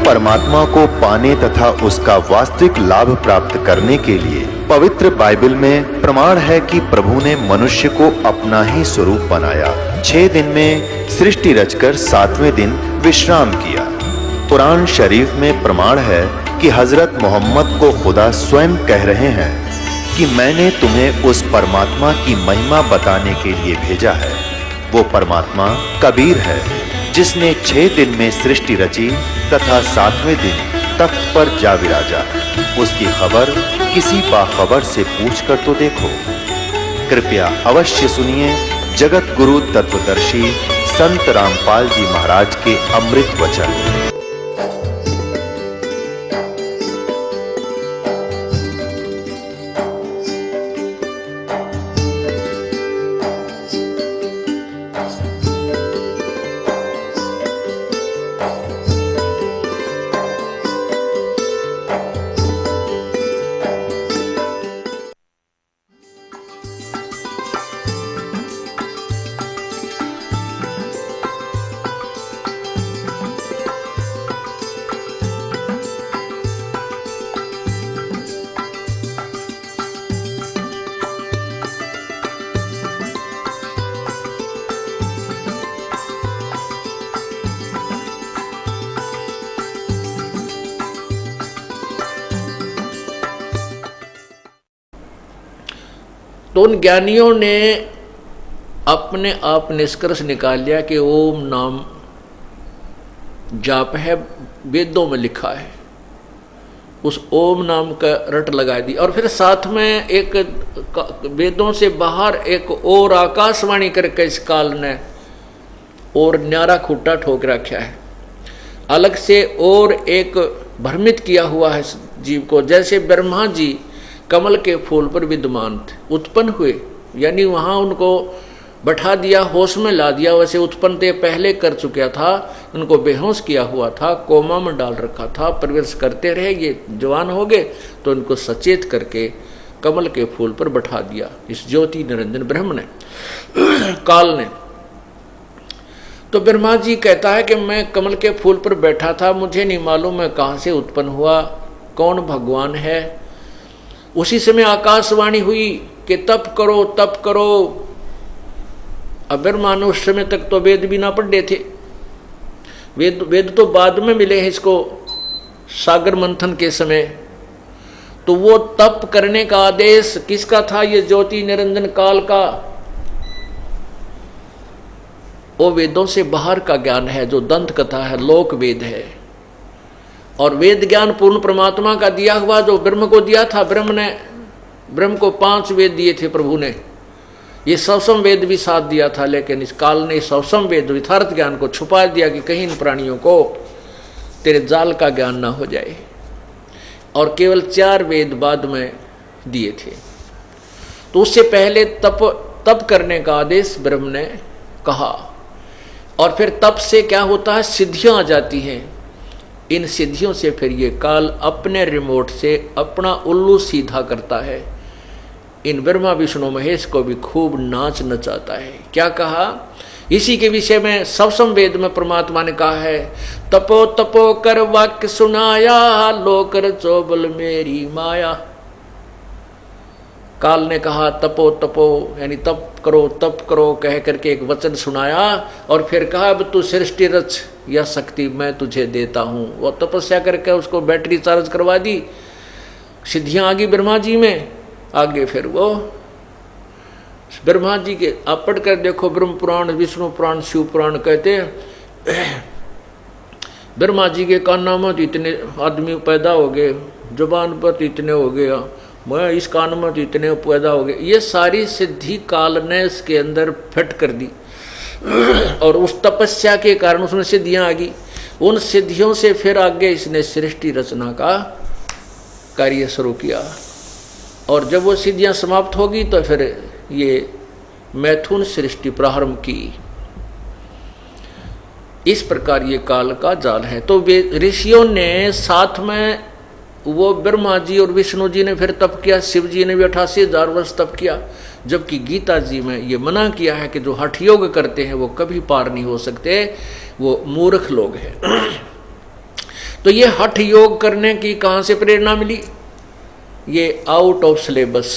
परमात्मा को पाने तथा उसका वास्तविक लाभ प्राप्त करने के लिए पवित्र बाइबल में प्रमाण है कि प्रभु ने मनुष्य को अपना ही स्वरूप बनाया। 6 दिन में सृष्टि रचकर 7वें दिन विश्राम किया। कुरान शरीफ में प्रमाण है कि हजरत मोहम्मद को खुदा स्वयं कह रहे हैं कि मैंने तुम्हें उस परमात्मा की महिमा बताने के लिए भेजा है। वो परमात्मा कबीर है जिसने 6 दिन में सृष्टि रची तथा 7वें दिन तख्त पर जा विराजा। उसकी खबर किसी बाखबर से पूछकर तो देखो। कृपया अवश्य सुनिए जगत गुरु तत्वदर्शी संत रामपाल जी महाराज के अमृत वचन। तो उन ज्ञानियों ने अपने आप निष्कर्ष निकाल लिया कि ओम नाम जाप है, वेदों में लिखा है। उस ओम नाम का रट लगा दी और फिर साथ में एक वेदों से बाहर एक और आकाशवाणी करके इस काल ने और न्यारा खूटा ठोक रखा है। अलग से और एक भ्रमित किया हुआ है जीव को। जैसे ब्रह्मा जी कमल के फूल पर विद्यमान थे, उत्पन्न हुए, यानी वहाँ उनको बैठा दिया, होश में ला दिया। वैसे उत्पन्न तो पहले कर चुका था, उनको बेहोश किया हुआ था, कोमा में डाल रखा था, प्रवेश करते रहे। ये जवान हो गए तो उनको सचेत करके कमल के फूल पर बैठा दिया इस ज्योति निरंजन ब्रह्म ने, काल ने। तो ब्रह्मा जी कहता है कि मैं कमल के फूल पर बैठा था, मुझे नहीं मालूम मैं कहाँ से उत्पन्न हुआ, कौन भगवान है। उसी समय आकाशवाणी हुई कि तप करो तप करो। अब ब्रह्मा ने उस समय तक तो वेद भी ना पढ़े थे, वेद तो बाद में मिले हैं इसको सागर मंथन के समय। तो वो तप करने का आदेश किसका था? ये ज्योति निरंजन काल का। वो वेदों से बाहर का ज्ञान है, जो दंत कथा है, लोक वेद है। और वेद ज्ञान पूर्ण परमात्मा का दिया हुआ, जो ब्रह्म को दिया था। ब्रह्म को 5 वेद दिए थे प्रभु ने। ये सवसम वेद भी साथ दिया था, लेकिन इस काल ने सवसम वेद यथार्थ ज्ञान को छुपा दिया कि कहीं इन प्राणियों को तेरे जाल का ज्ञान ना हो जाए। और केवल 4 वेद बाद में दिए थे। तो उससे पहले तप करने का आदेश ब्रह्म ने कहा। और फिर तप से क्या होता है? सिद्धियां आ जाती हैं। इन सिद्धियों से फिर ये काल अपने रिमोट से अपना उल्लू सीधा करता है। इन ब्रह्मा विष्णु महेश को भी खूब नाच नचाता है। क्या कहा? इसी के विषय में सवसम वेद में परमात्मा ने कहा है, तपो तपो कर वाक्य सुनाया, लोकर चोबल मेरी माया। काल ने कहा तपो तपो, यानी तप करो कह करके एक वचन सुनाया। और फिर कहा अब तू सृष्टि रच, यह शक्ति मैं तुझे देता हूं। वो तपस्या करके उसको बैटरी चार्ज करवा दी, सिद्धियां आ गई ब्रह्मा जी में। आगे फिर वो ब्रह्मा जी के आप पढ़ कर देखो, ब्रह्म पुराण, विष्णु पुराण, शिव पुराण कहते हैं ब्रह्मा जी के कान में इतने आदमी पैदा हो गए, जुबान पर इतने हो गया, मैं इस कान में इतने पैदा हो गए। ये सारी सिद्धि काल ने इसके अंदर फिट कर दी। और उस तपस्या के कारण उसमें सिद्धियां आ गई। उन सिद्धियों से फिर आगे इसने सृष्टि रचना का कार्य शुरू किया। और जब वो सिद्धियां समाप्त होगी तो फिर ये मैथुन सृष्टि प्रारंभ की। इस प्रकार ये काल का जाल है। तो वे ऋषियों ने साथ में वो ब्रह्मा जी और विष्णु जी ने फिर तप किया, शिव जी ने भी 88,000 वर्ष तप किया। जबकि गीता जी में ये मना किया है कि जो हठ योग करते हैं वो कभी पार नहीं हो सकते, वो मूर्ख लोग हैं। तो ये हठ योग करने की कहाँ से प्रेरणा मिली? ये आउट ऑफ सिलेबस,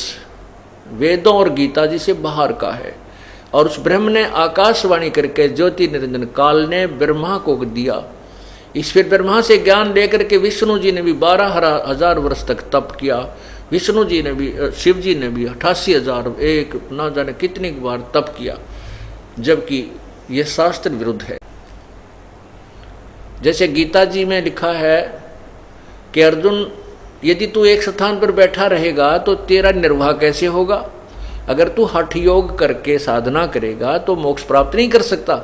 वेदों और गीता जी से बाहर का है। और उस ब्रह्म ने आकाशवाणी करके ज्योति निरंजन काल ने ब्रह्मा को दिया। इस फिर ब्रह्मा से ज्ञान लेकर के विष्णु जी ने भी 12,000 वर्ष तक तप किया। विष्णु जी ने भी, शिव जी ने भी 88,000 एक ना जाने कितनी बार तप किया, जबकि यह शास्त्र विरुद्ध है। जैसे गीता जी में लिखा है कि अर्जुन, यदि तू एक स्थान पर बैठा रहेगा तो तेरा निर्वाह कैसे होगा? अगर तू हठ योग करके साधना करेगा तो मोक्ष प्राप्त नहीं कर सकता।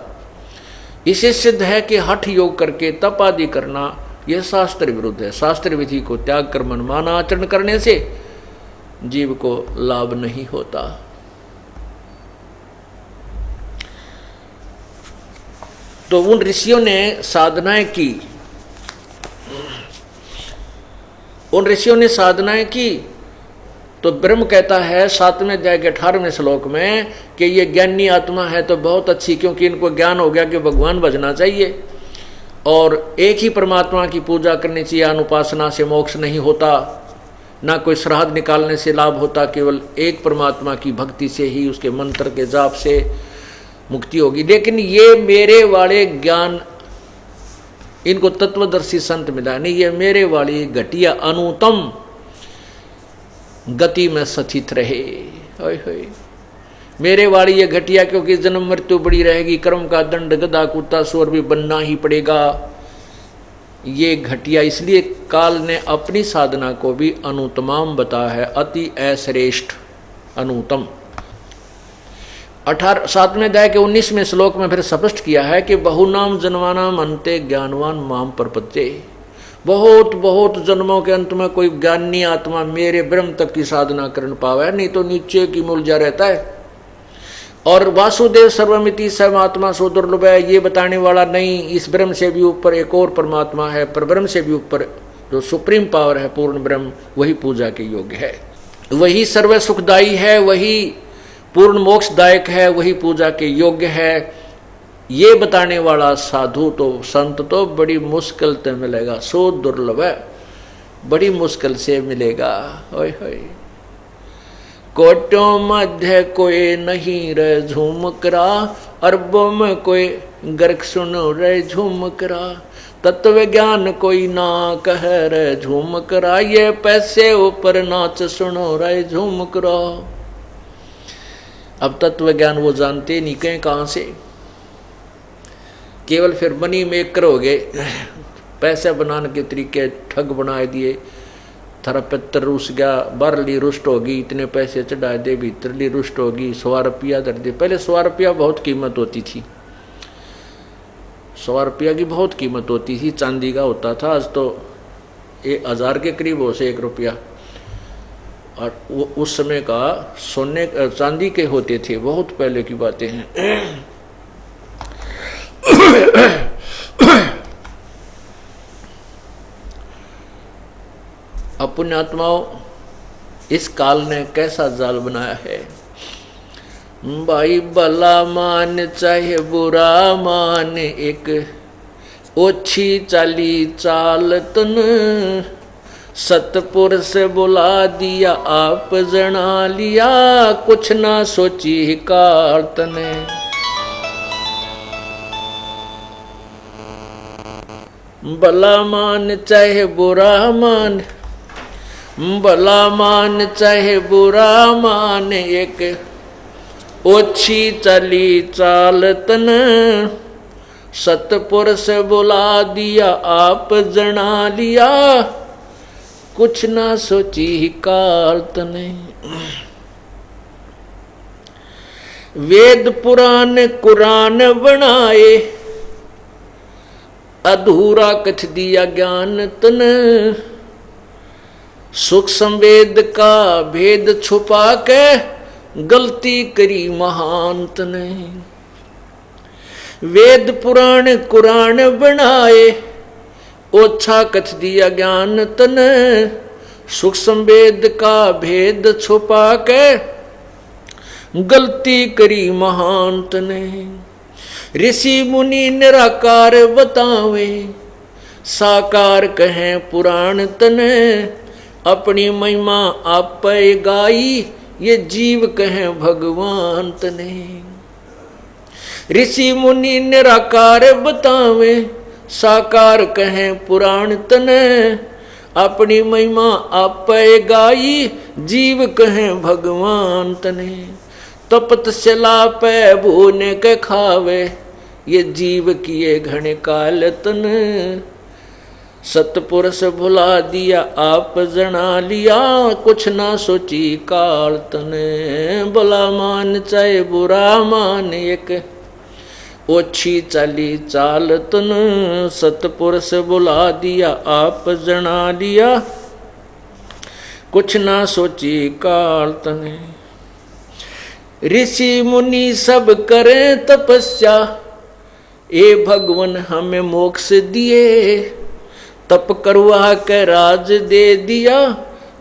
इसे सिद्ध है कि हठ योग करके तप आदि करना यह शास्त्र विरुद्ध है। शास्त्र विधि को त्याग कर मनमाना आचरण करने से जीव को लाभ नहीं होता। तो उन ऋषियों ने साधनाएं की, तो ब्रह्म कहता है 7वें अध्याय के 18वें श्लोक में कि ये ज्ञानी आत्मा है तो बहुत अच्छी, क्योंकि इनको ज्ञान हो गया कि भगवान भजना चाहिए और एक ही परमात्मा की पूजा करनी चाहिए। अनुपासना से मोक्ष नहीं होता, ना कोई श्राद्ध निकालने से लाभ होता, केवल एक परमात्मा की भक्ति से ही, उसके मंत्र के जाप से मुक्ति होगी। लेकिन ये मेरे वाले ज्ञान, इनको तत्वदर्शी संत मिला नहीं, ये मेरे वाली घटिया अनुतम गति में सचित रहे। मेरे वाली ये घटिया, क्योंकि जन्म मृत्यु बड़ी रहेगी, कर्म का दंड गधा कुत्ता सूअर भी बनना ही पड़ेगा। ये घटिया, इसलिए काल ने अपनी साधना को भी अनुतमाम बताया है, अति अश्रेष्ठ अनुतम। 7वें अध्याय के 19वें श्लोक में फिर स्पष्ट किया है कि बहुनाम जन्मानाम अन्ते ज्ञानवान माम प्रपद्ये। बहुत बहुत जन्मों के अंत में कोई ज्ञानी आत्मा मेरे ब्रह्म तक की साधना कर पावे, नहीं तो नीचे की मूलजा रहता है। और वासुदेव सर्वमिति सर्वात्मा सो दुर्लभ है, ये बताने वाला नहीं, इस ब्रह्म से भी ऊपर एक और परमात्मा है, पर ब्रह्म से भी ऊपर जो सुप्रीम पावर है पूर्ण ब्रह्म, वही पूजा के योग्य है, वही सर्व सुखदायी है, वही पूर्ण मोक्षदायक है, वही पूजा के योग्य है। ये बताने वाला साधु तो संत तो बड़ी मुश्किल से मिलेगा, सो दुर्लभ है, बड़ी मुश्किल से मिलेगा। ओए होए, कोटों मध्य कोई नहीं रे झूमकरा, अरबों में कोई गर्क सुनो रे झूमकरा, तत्व ज्ञान कोई ना कह रे झूमकरा, ये पैसे ऊपर नाच सुनो रे झूमकरा। अब तत्व ज्ञान वो जानते नहीं कहीं कहाँ से, केवल फिर मनी मेकर हो गए, पैसे बनाने के तरीके ठग बना दिए। थारा पितर रुस गया, बारली रुष्ट होगी, इतने पैसे चढ़ा दे, भीतरली रुष्ट होगी, 100 रुपया दर दे। पहले 100 रुपया बहुत कीमत होती थी, 100 रुपया की बहुत कीमत होती थी, चांदी का होता था। आज तो 1000 के करीब हो से 1 रुपया, और वो उस समय का सोने चांदी के होते थे, बहुत पहले की बातें हैं। अपने आत्माओं, इस काल ने कैसा जाल बनाया है। भाई भला मान चाहे बुरा मान, एक ओछी चाली चाल तन, सतपुरुष बुला दिया आप जना लिया, कुछ ना सोची ही काल तने। भला मान चाहे बुरा मान, भला मान चाहे बुरा मान, एक ओछी चली चाल तन, सतपुरुष बुला दिया आप जना लिया, कुछ ना सोची ही काल तने। वेद पुराण कुरान बनाए, अधूरा कथ दिया ज्ञान तन, सुख संवेद का भेद छुपा के, गलती करी महांत ने। वेद पुराण कुरान बनाए, ओछा कथ दिया ज्ञान तन, सुख संवेद का भेद छुपा के, गलती करी महांत ने। ऋषि मुनि निराकार बतावे, साकार कहें पुराण तने, अपनी महिमा आप गाई, ये जीव कहें भगवान तने। ऋषि मुनि निराकार बतावे, साकार कहें पुराण तने, अपनी महिमा आप गाई, जीव कहें भगवान तने। तपत सला पे भूने के खावे, ये जीव किए घने काल तन, सतपुरुष भुला दिया आप जना लिया, कुछ ना सोची काल तने। भला मान चाहे बुरा मान, एक ओछी चाली चाल तन, सतपुरुष बुला दिया आप जना लिया, कुछ ना सोची काल तने। ऋषि मुनि सब करें तपस्या, ए भगवन हमें मोक्ष दिए, तप करवा के राज दे दिया,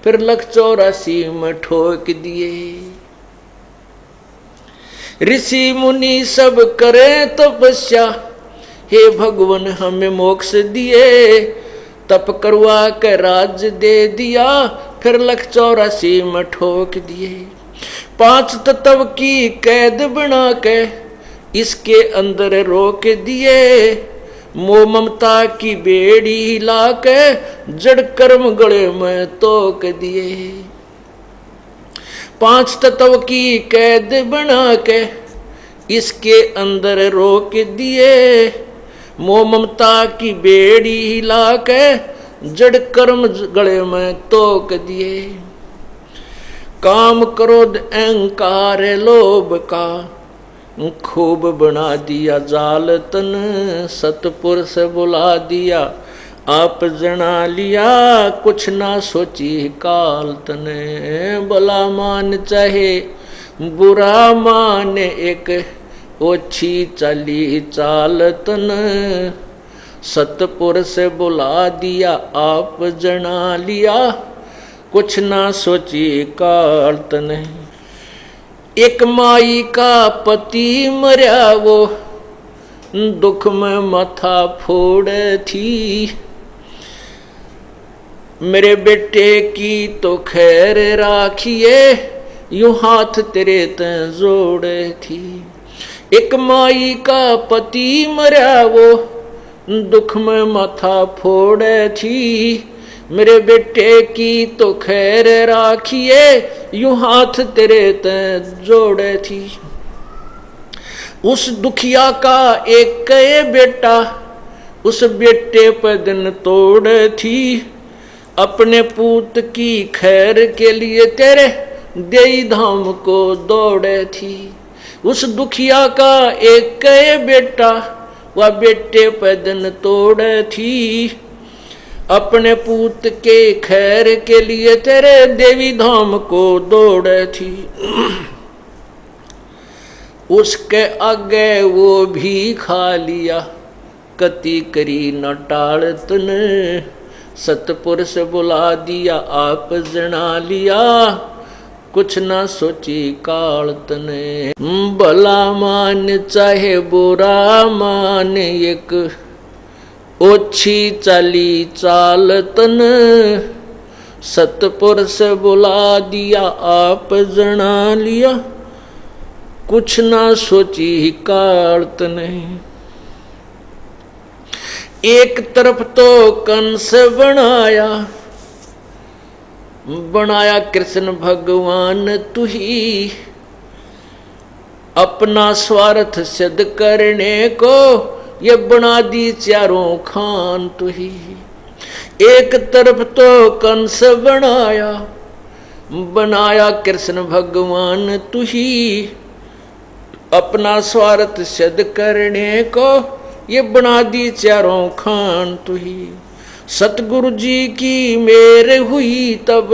फिर 184 में ठोक दिए। ऋषि मुनि सब करें तपस्या, हे भगवन हमें मोक्ष दिए, तप करवा के राज दे दिया, फिर 184 में ठोक दिए। 5 तत्व की कैद बना के इसके अंदर रोक दिए, मोह ममता की बेड़ी हिला के जड़ कर्म गले में तोक दिए। 5 तत्व की कैद बना के इसके अंदर रोक दिए, मोह ममता की बेड़ी हिला के जड़ कर्म गले में तोक दिए। काम क्रोध अहंकार लोभ का खूब बना दिया जाल तन, सतपुरुष बुला दिया आप जना लिया, कुछ ना सोची काल तने। भला मान चाहे बुरा मान, एक ओछी चाली चाल तन, सतपुरुष बुला दिया आप जना लिया, कुछ ना सोची काल तने। एक माई का पति मर्या, वो दुख में माथा फोड़ थी, मेरे बेटे की तो खैर राखिए, यूं हाथ तेरे ते जोड़े थी। एक माई का पति मर्या, वो दुख में माथा फोड़ थी, मेरे बेटे की तो खैर राखिए, यूं हाथ तेरे ते जोड़े थी। उस दुखिया का एक बेटा, उस बेटे पर दिन तोड़ थी, अपने पूत की खैर के लिए तेरे देई धाम को दौड़े थी। उस दुखिया का एक बेटा, वह बेटे पर दिन तोड़ थी, अपने पूत के खैर के लिए तेरे देवी धाम को दौड़ थी। उसके आगे वो भी खा लिया, कति करी न टाल तने, सतपुरुष बुला दिया आप जना लिया, कुछ ना सोची काल तने। भला मान चाहे बुरा मान, एक ओछी चाली चाल तन, सतपुरुष बुला दिया आप जना लिया, कुछ ना सोची काल तने। एक तरफ तो कंस बनाया कृष्ण भगवान तू ही, अपना स्वार्थ सिद्ध करने को ये बना दी चारों खान तू ही। एक तरफ तो कंस बनाया कृष्ण भगवान तू ही, अपना स्वार्थ सिद्ध करने को ये बना दी चारों खान तू ही। सतगुरु जी की मेर हुई तब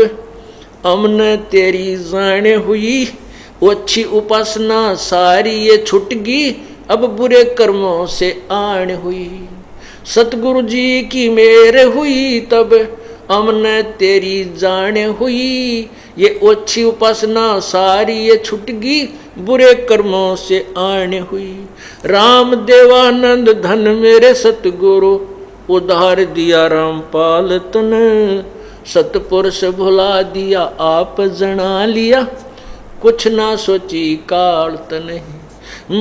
हमने तेरी जान हुई, अच्छी उपासना सारी ये छुट गई, अब बुरे कर्मों से आन हुई। सतगुरु जी की मेर हुई तब हमने तेरी जान हुई, ये अच्छी उपासना सारी ये छुट गई, बुरे कर्मों से आन हुई। राम देवानंद धन मेरे सतगुरु, उधार दिया रामपाल तने, सतपुरुष भुला दिया आप जना लिया, कुछ ना सोची काल तने।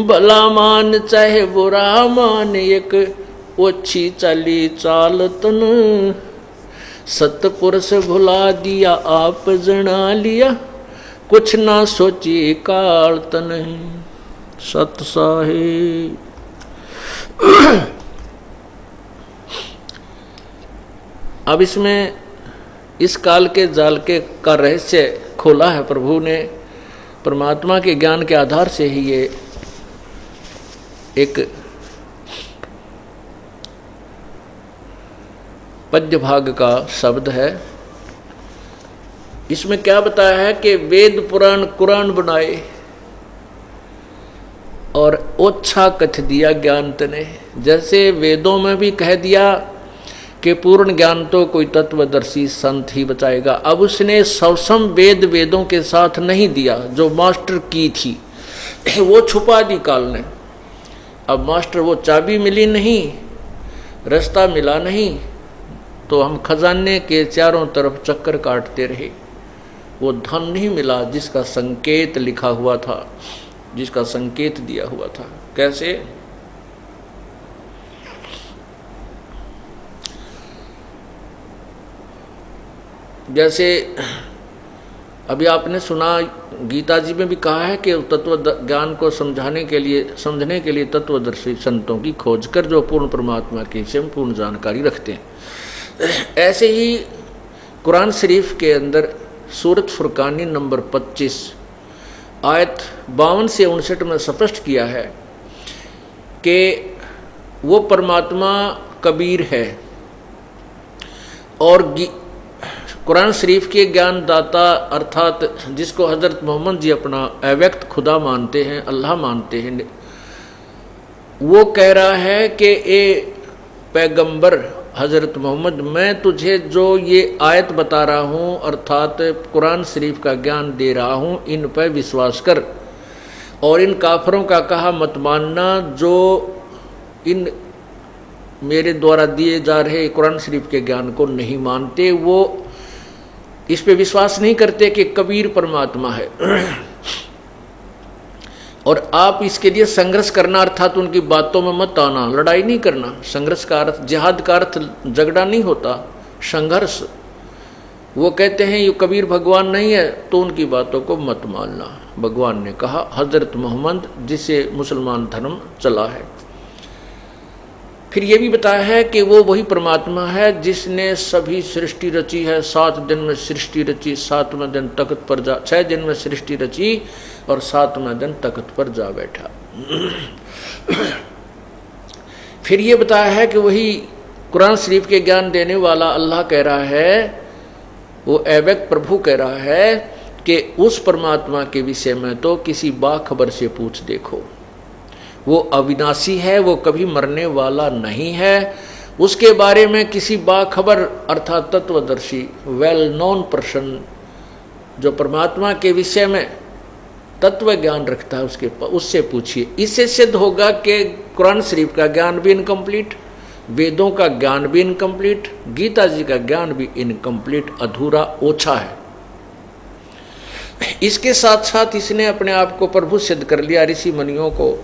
भला मान चाहे बुरा मान, एक ओछी चली चाल तन, सतपुरुष भुला दिया आप जना लिया, कुछ ना सोची काल तन। सत साहिब। अब इसमें इस काल के जाल के का रहस्य खोला है प्रभु ने। परमात्मा के ज्ञान के आधार से ही ये एक पद्य भाग का शब्द है। इसमें क्या बताया है कि वेद पुराण कुरान बनाए और ओछा कथ दिया ज्ञान तने। जैसे वेदों में भी कह दिया कि पूर्ण ज्ञान तो कोई तत्वदर्शी संत ही बचाएगा, अब उसने सवसम वेद वेदों के साथ नहीं दिया जो मास्टर की थी, वो छुपा दी काल ने। अब मास्टर वो चाबी मिली नहीं, रास्ता मिला नहीं, तो हम खजाने के चारों तरफ चक्कर काटते रहे। वो धन नहीं मिला जिसका संकेत लिखा हुआ था, जिसका संकेत दिया हुआ था। कैसे? जैसे अभी आपने सुना गीता जी में भी कहा है कि तत्व ज्ञान को समझने के लिए तत्वदर्शी संतों की खोज कर जो पूर्ण परमात्मा के विषय में पूर्ण जानकारी रखते हैं। ऐसे ही कुरान शरीफ के अंदर सूरत फुरकानी नंबर 25 आयत 52 से 59 में स्पष्ट किया है कि वो परमात्मा कबीर है। और कुरान शरीफ के ज्ञानदाता अर्थात जिसको हज़रत मोहम्मद जी अपना अव्यक्त खुदा मानते हैं, अल्लाह मानते हैं, वो कह रहा है कि ए पैगंबर हज़रत मोहम्मद, मैं तुझे जो ये आयत बता रहा हूँ अर्थात कुरान शरीफ का ज्ञान दे रहा हूँ, इन पर विश्वास कर और इन काफरों का कहा मत मानना जो इन मेरे द्वारा दिए जा रहे कुरान शरीफ के ज्ञान को नहीं मानते, वो इस पे विश्वास नहीं करते कि कबीर परमात्मा है। और आप इसके लिए संघर्ष करना अर्थात उनकी बातों में मत आना, लड़ाई नहीं करना। संघर्ष का अर्थ, जिहाद का अर्थ झगड़ा नहीं होता, संघर्ष। वो कहते हैं ये कबीर भगवान नहीं है तो उनकी बातों को मत मानना। भगवान ने कहा हजरत मोहम्मद जिसे मुसलमान धर्म चला है। फिर ये भी बताया है कि वो वही परमात्मा है जिसने सभी सृष्टि रची है। 7 दिन में सृष्टि रची, 7वें दिन तख्त पर जा, 6 दिन में सृष्टि रची और 7वें दिन तख्त पर जा बैठा। फिर ये बताया है कि वही कुरान शरीफ के ज्ञान देने वाला अल्लाह कह रहा है, वो अव्यक्त प्रभु कह रहा है कि उस परमात्मा के विषय में तो किसी बाखबर से पूछ देखो। वो अविनाशी है, वो कभी मरने वाला नहीं है। उसके बारे में किसी बाखबर अर्थात तत्वदर्शी वेल नोन पर्सन जो परमात्मा के विषय में तत्व ज्ञान रखता है उससे पूछिए। इससे सिद्ध होगा कि कुरान शरीफ का ज्ञान भी इनकम्प्लीट, वेदों का ज्ञान भी इनकम्प्लीट, गीता जी का ज्ञान भी इनकम्प्लीट, अधूरा, ओछा है। इसके साथ साथ इसने अपने आप को प्रभु सिद्ध कर लिया। ऋषि मुनियों को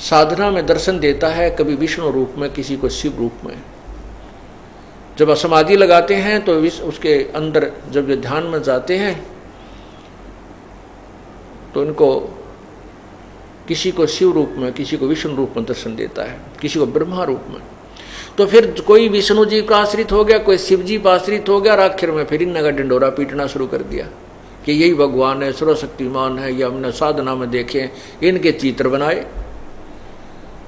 साधना में दर्शन देता है, कभी विष्णु रूप में, किसी को शिव रूप में। जब समाधि लगाते हैं तो उसके अंदर जब ये ध्यान में जाते हैं तो इनको किसी को शिव रूप में, किसी को विष्णु रूप में दर्शन देता है, किसी को ब्रह्मा रूप में। तो फिर कोई विष्णु जी का आश्रित हो गया, कोई शिव जी का आश्रित हो गया और आखिर में फिर इनका डिंडोरा पीटना शुरू कर दिया कि यही भगवान है, सर्वशक्तिमान है, ये हमने साधना में देखे, इनके चित्र बनाए।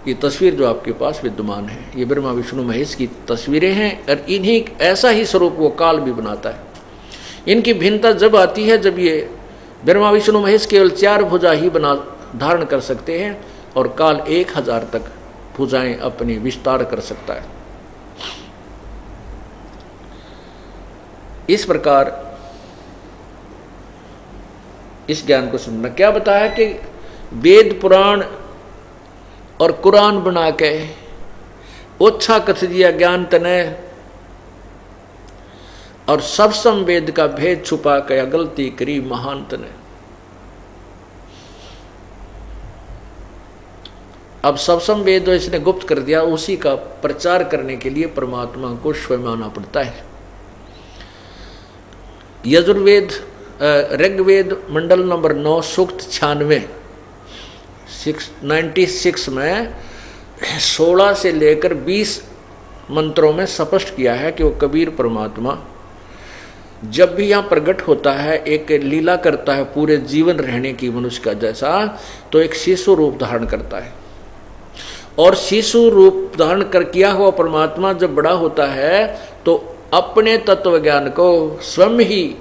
ये तस्वीर जो आपके पास विद्यमान है ये ब्रह्मा विष्णु महेश की तस्वीरें हैं और इन्हीं ऐसा ही स्वरूप वो काल भी बनाता है। इनकी भिन्नता जब आती है जब ये ब्रह्मा विष्णु महेश केवल 4 भुजा ही धारण कर सकते हैं और काल 1000 तक भुजाएं अपनी विस्तार कर सकता है। इस प्रकार इस ज्ञान को समझना। क्या बताया कि वेद पुराण और कुरान बना के ओछा कथ दिया ज्ञान तने, और सब संवेद का भेद छुपा कया गलती करी महान तने। अब सब संवेद इसने गुप्त कर दिया, उसी का प्रचार करने के लिए परमात्मा को स्वयं आना पड़ता है। यजुर्वेद ऋग्वेद मंडल नंबर 9 सूक्त 96 में 16 से लेकर 20 मंत्रों में स्पष्ट किया है कि वो कबीर परमात्मा जब भी यहाँ प्रकट होता है, एक लीला करता है पूरे जीवन रहने की मनुष्य का जैसा, तो एक शिशु रूप धारण करता है। और शिशु रूप धारण कर किया हुआ परमात्मा जब बड़ा होता है तो अपने तत्व ज्ञान को स्वयं ही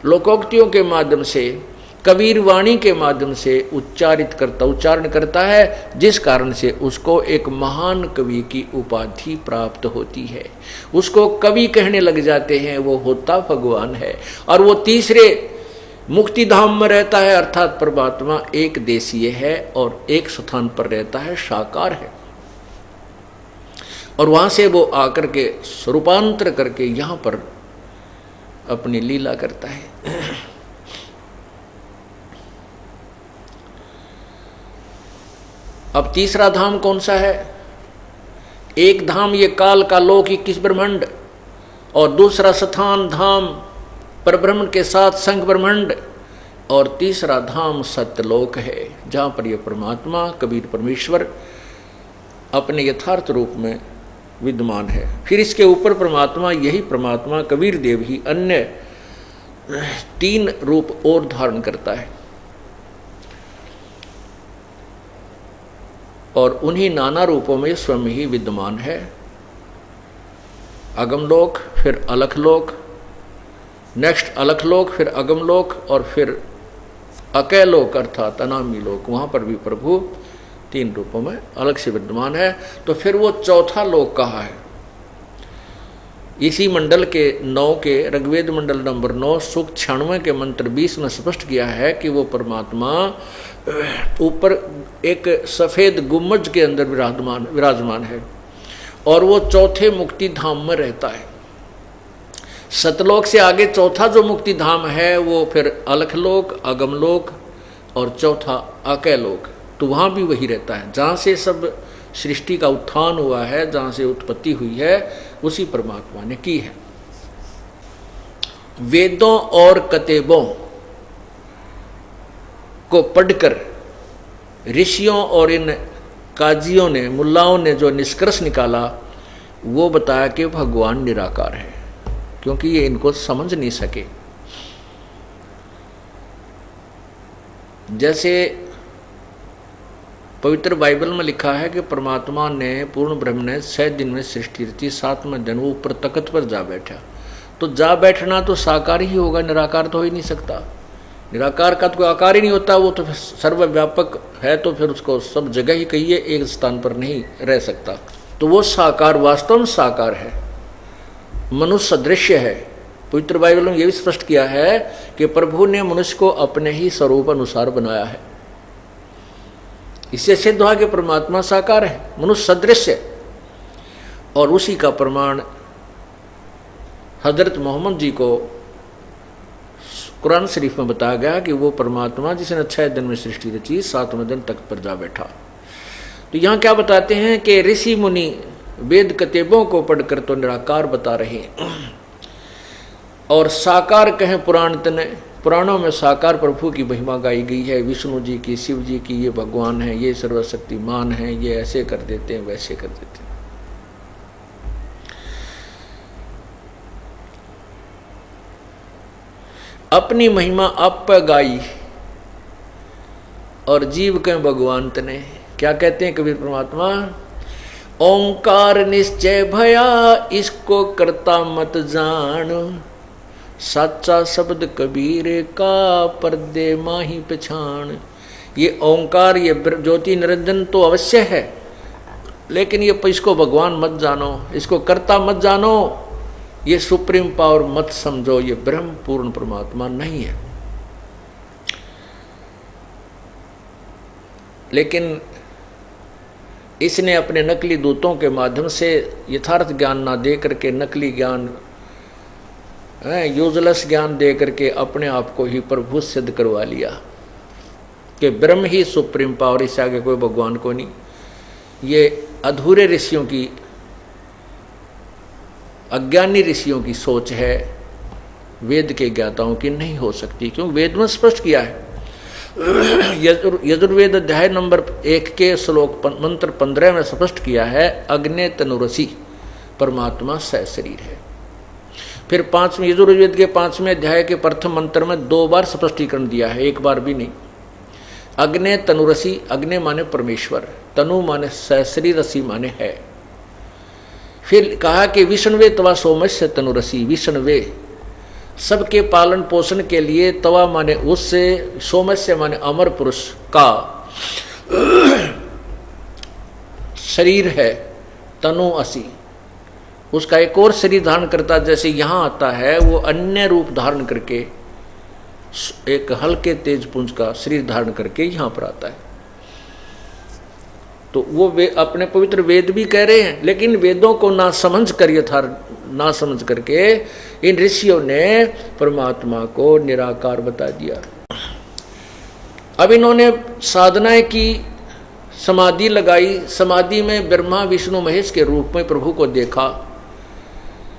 लोकोक्तियों के माध्यम से, कबीर वाणी के माध्यम से उच्चारण करता है, जिस कारण से उसको एक महान कवि की उपाधि प्राप्त होती है। उसको कवि कहने लग जाते हैं, वो होता भगवान है। और वो तीसरे मुक्ति धाम में रहता है, अर्थात परमात्मा एक देशीय है और एक स्थान पर रहता है, साकार है। और वहां से वो आकर के स्वरूपांतर करके यहां पर अपनी लीला करता है। अब तीसरा धाम कौन सा है? एक धाम ये काल का लोक 21 ब्रह्मांड, और दूसरा स्थान धाम परब्रह्म के साथ संघ ब्रह्मांड, और तीसरा धाम सत्यलोक है, जहां पर यह परमात्मा कबीर परमेश्वर अपने यथार्थ रूप में विद्यमान है। फिर इसके ऊपर परमात्मा, यही परमात्मा कबीर देव ही अन्य 3 रूप और धारण करता है, और उन्हीं नाना रूपों में स्वयं ही विद्यमान है। अगमलोक, फिर अलखलोक, नेक्स्ट अलखलोक, फिर अगमलोक, और फिर अकैलोक अर्थात अनामी लोक, वहाँ पर भी प्रभु 3 रूपों में अलग से विद्यमान है। तो फिर वो चौथा लोक कहाँ है? इसी मंडल के 9 के ऋग्वेद मंडल नंबर 9 सूक्त 96 के मंत्र 20 में स्पष्ट किया है कि वो परमात्मा ऊपर एक सफेद गुम्बज के अंदर विराजमान है, और वो चौथे मुक्ति धाम में रहता है। सतलोक से आगे चौथा जो मुक्ति धाम है वो फिर अलखलोक, अगमलोक और चौथा अकैलोक, तो वहाँ भी वही रहता है जहाँ से सब सृष्टि का उत्थान हुआ है, जहाँ से उत्पत्ति हुई है, उसी परमात्मा ने की है। वेदों और कतेबों को पढ़कर ऋषियों और इन काजियों ने, मुल्लाओं ने जो निष्कर्ष निकाला, वो बताया कि भगवान निराकार है, क्योंकि ये इनको समझ नहीं सके। जैसे पवित्र बाइबल में लिखा है कि परमात्मा ने, पूर्ण ब्रह्म ने 6 दिन में सृष्टि रची, 7वें दिन वो ऊपर तख्त पर जा बैठा। तो जा बैठना तो साकार ही होगा, निराकार तो हो ही नहीं सकता। निराकार का तो कोई आकार ही नहीं होता, वो तो सर्वव्यापक है, तो फिर उसको सब जगह ही कहिए, एक स्थान पर नहीं रह सकता। तो वो साकार, वास्तव में साकार है, मनुष्य सदृश्य है। पवित्र बाइबल में यह भी स्पष्ट किया है कि प्रभु ने मनुष्य को अपने ही स्वरूप अनुसार बनाया है। इससे सिद्ध हुआ कि परमात्मा साकार है, मनुष्य सदृश्य, और उसी का प्रमाण हजरत मोहम्मद जी को कुरान शरीफ में बताया गया कि वो परमात्मा जिसने 6 दिन में सृष्टि रची, 7वें दिन तख्त पर जा बैठा। तो यहाँ क्या बताते हैं कि ऋषि मुनि वेद कतेबों को पढ़कर तो निराकार बता रहे हैं, और साकार कहें पुराण तने, पुराणों में साकार प्रभु की महिमा गाई गई है, विष्णु जी की, शिव जी की, ये भगवान है, ये सर्वशक्तिमान है, ये ऐसे कर देते हैं, वैसे कर देते हैं। अपनी महिमा आप पे गाई और जीव के भगवान तने। क्या कहते हैं कबीर परमात्मा? ओंकार निश्चय भया इसको करता मत जान, साचा शब्द कबीर का पर्दे माही पहचान। ये ओंकार, ये ज्योति निरंजन तो अवश्य है, लेकिन ये इसको भगवान मत जानो, इसको कर्ता मत जानो, ये सुप्रीम पावर मत समझो, ये ब्रह्म पूर्ण परमात्मा नहीं है। लेकिन इसने अपने नकली दूतों के माध्यम से यथार्थ ज्ञान ना दे करके नकली ज्ञान, यूजलेस ज्ञान दे करके अपने आप को ही प्रभु सिद्ध करवा लिया कि ब्रह्म ही सुप्रीम पावर, इससे आगे कोई भगवान को नहीं। ये अधूरे ऋषियों की, अज्ञानी ऋषियों की सोच है, वेद के ज्ञाताओं की नहीं हो सकती, क्योंकि वेद में स्पष्ट किया है। यजुर्वेद अध्याय नंबर 1 के श्लोक मंत्र 15 में स्पष्ट किया है, अग्ने तनुरसी परमात्मा सशरीर है। फिर यजुर्वेद के 5वें अध्याय के प्रथम मंत्र में 2 बार स्पष्टीकरण दिया है, एक बार भी नहीं। अग्ने तनुरसी, अग्ने माने परमेश्वर, तनु माने सशरीर, रसी माने है। फिर कहा कि विष्णुवे तवा सोमस्य तनुरसी, विष्णुवे सबके पालन पोषण के लिए, तवा माने उससे, सोमस्य माने अमर पुरुष का शरीर है, तनु असी, उसका एक और शरीर धारण करता, जैसे यहाँ आता है वो अन्य रूप धारण करके एक हल्के तेज पुंज का शरीर धारण करके यहाँ पर आता है। तो वो वे अपने पवित्र वेद भी कह रहे हैं, लेकिन वेदों को ना समझ कर ना समझ करके इन ऋषियों ने परमात्मा को निराकार बता दिया। अब इन्होंने साधनाएं की, समाधि लगाई, समाधि में ब्रह्मा विष्णु महेश के रूप में प्रभु को देखा,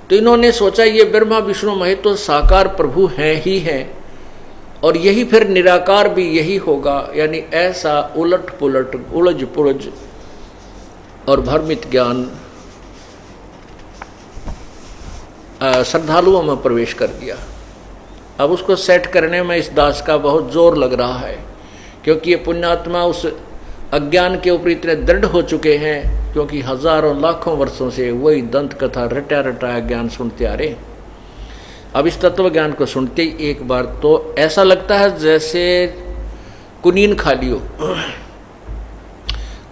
तो इन्होंने सोचा ये ब्रह्मा विष्णु महेश तो साकार प्रभु हैं ही हैं, और यही फिर निराकार भी यही होगा। यानी ऐसा उलट पुलट, उलझ पुलझ और भ्रमित ज्ञान श्रद्धालुओं में प्रवेश कर दिया। अब उसको सेट करने में इस दास का बहुत जोर लग रहा है, क्योंकि ये पुण्यात्मा उस अज्ञान के ऊपर इतने दृढ़ हो चुके हैं, क्योंकि हजारों लाखों वर्षों से वही दंत कथा रटा रटाया ज्ञान सुनते आ रहे। अब इस तत्व ज्ञान को सुनते ही एक बार तो ऐसा लगता है जैसे कुनीन खाली हो,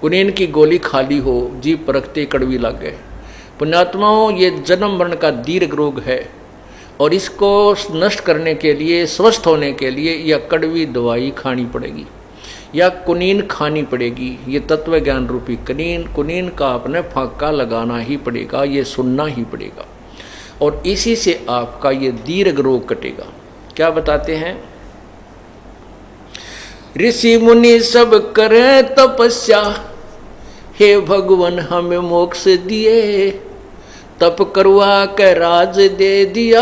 कुनीन की गोली खाली हो, जीभ परखते कड़वी लग गए। पुण्यात्माओं, ये जन्म मरण का दीर्घ रोग है, और इसको नष्ट करने के लिए, स्वस्थ होने के लिए यह कड़वी दवाई खानी पड़ेगी या कुनीन खानी पड़ेगी। ये तत्व ज्ञान रूपी कुनीन का अपने फाका लगाना ही पड़ेगा, ये सुनना ही पड़ेगा, और इसी से आपका ये दीर्घ रोग कटेगा। क्या बताते हैं? ऋषि मुनि सब करे तपस्या, हे भगवान हमें मोक्ष दिए, तप करवा के राज दे दिया,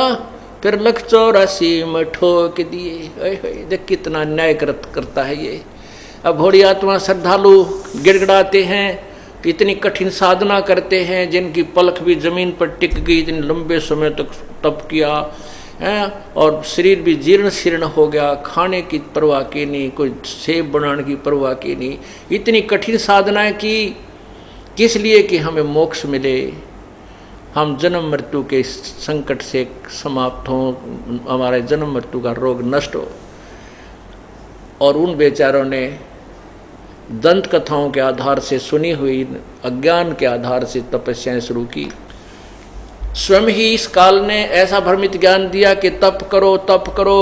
फिर 184 में ठोक दिए। देख कितना न्याय करता है ये। अब भोड़ी आत्मा श्रद्धालु गिड़गिड़ाते हैं, इतनी कठिन साधना करते हैं, जिनकी पलक भी जमीन पर टिक गई, इतने लंबे समय तक तप किया है, और शरीर भी जीर्ण शीर्ण हो गया, खाने की परवाह की नहीं, कोई सेब बनाने की परवाह की नहीं। इतनी कठिन साधनाएं की, किस लिए? कि हमें मोक्ष मिले, हम जन्म मृत्यु के संकट से समाप्त हों, हमारे जन्म मृत्यु का रोग नष्ट हो। और उन बेचारों ने दंत कथाओं के आधार से, सुनी हुई अज्ञान के आधार से तपस्याएं शुरू की। स्वयं ही इस काल ने ऐसा भ्रमित ज्ञान दिया कि तप करो तप करो।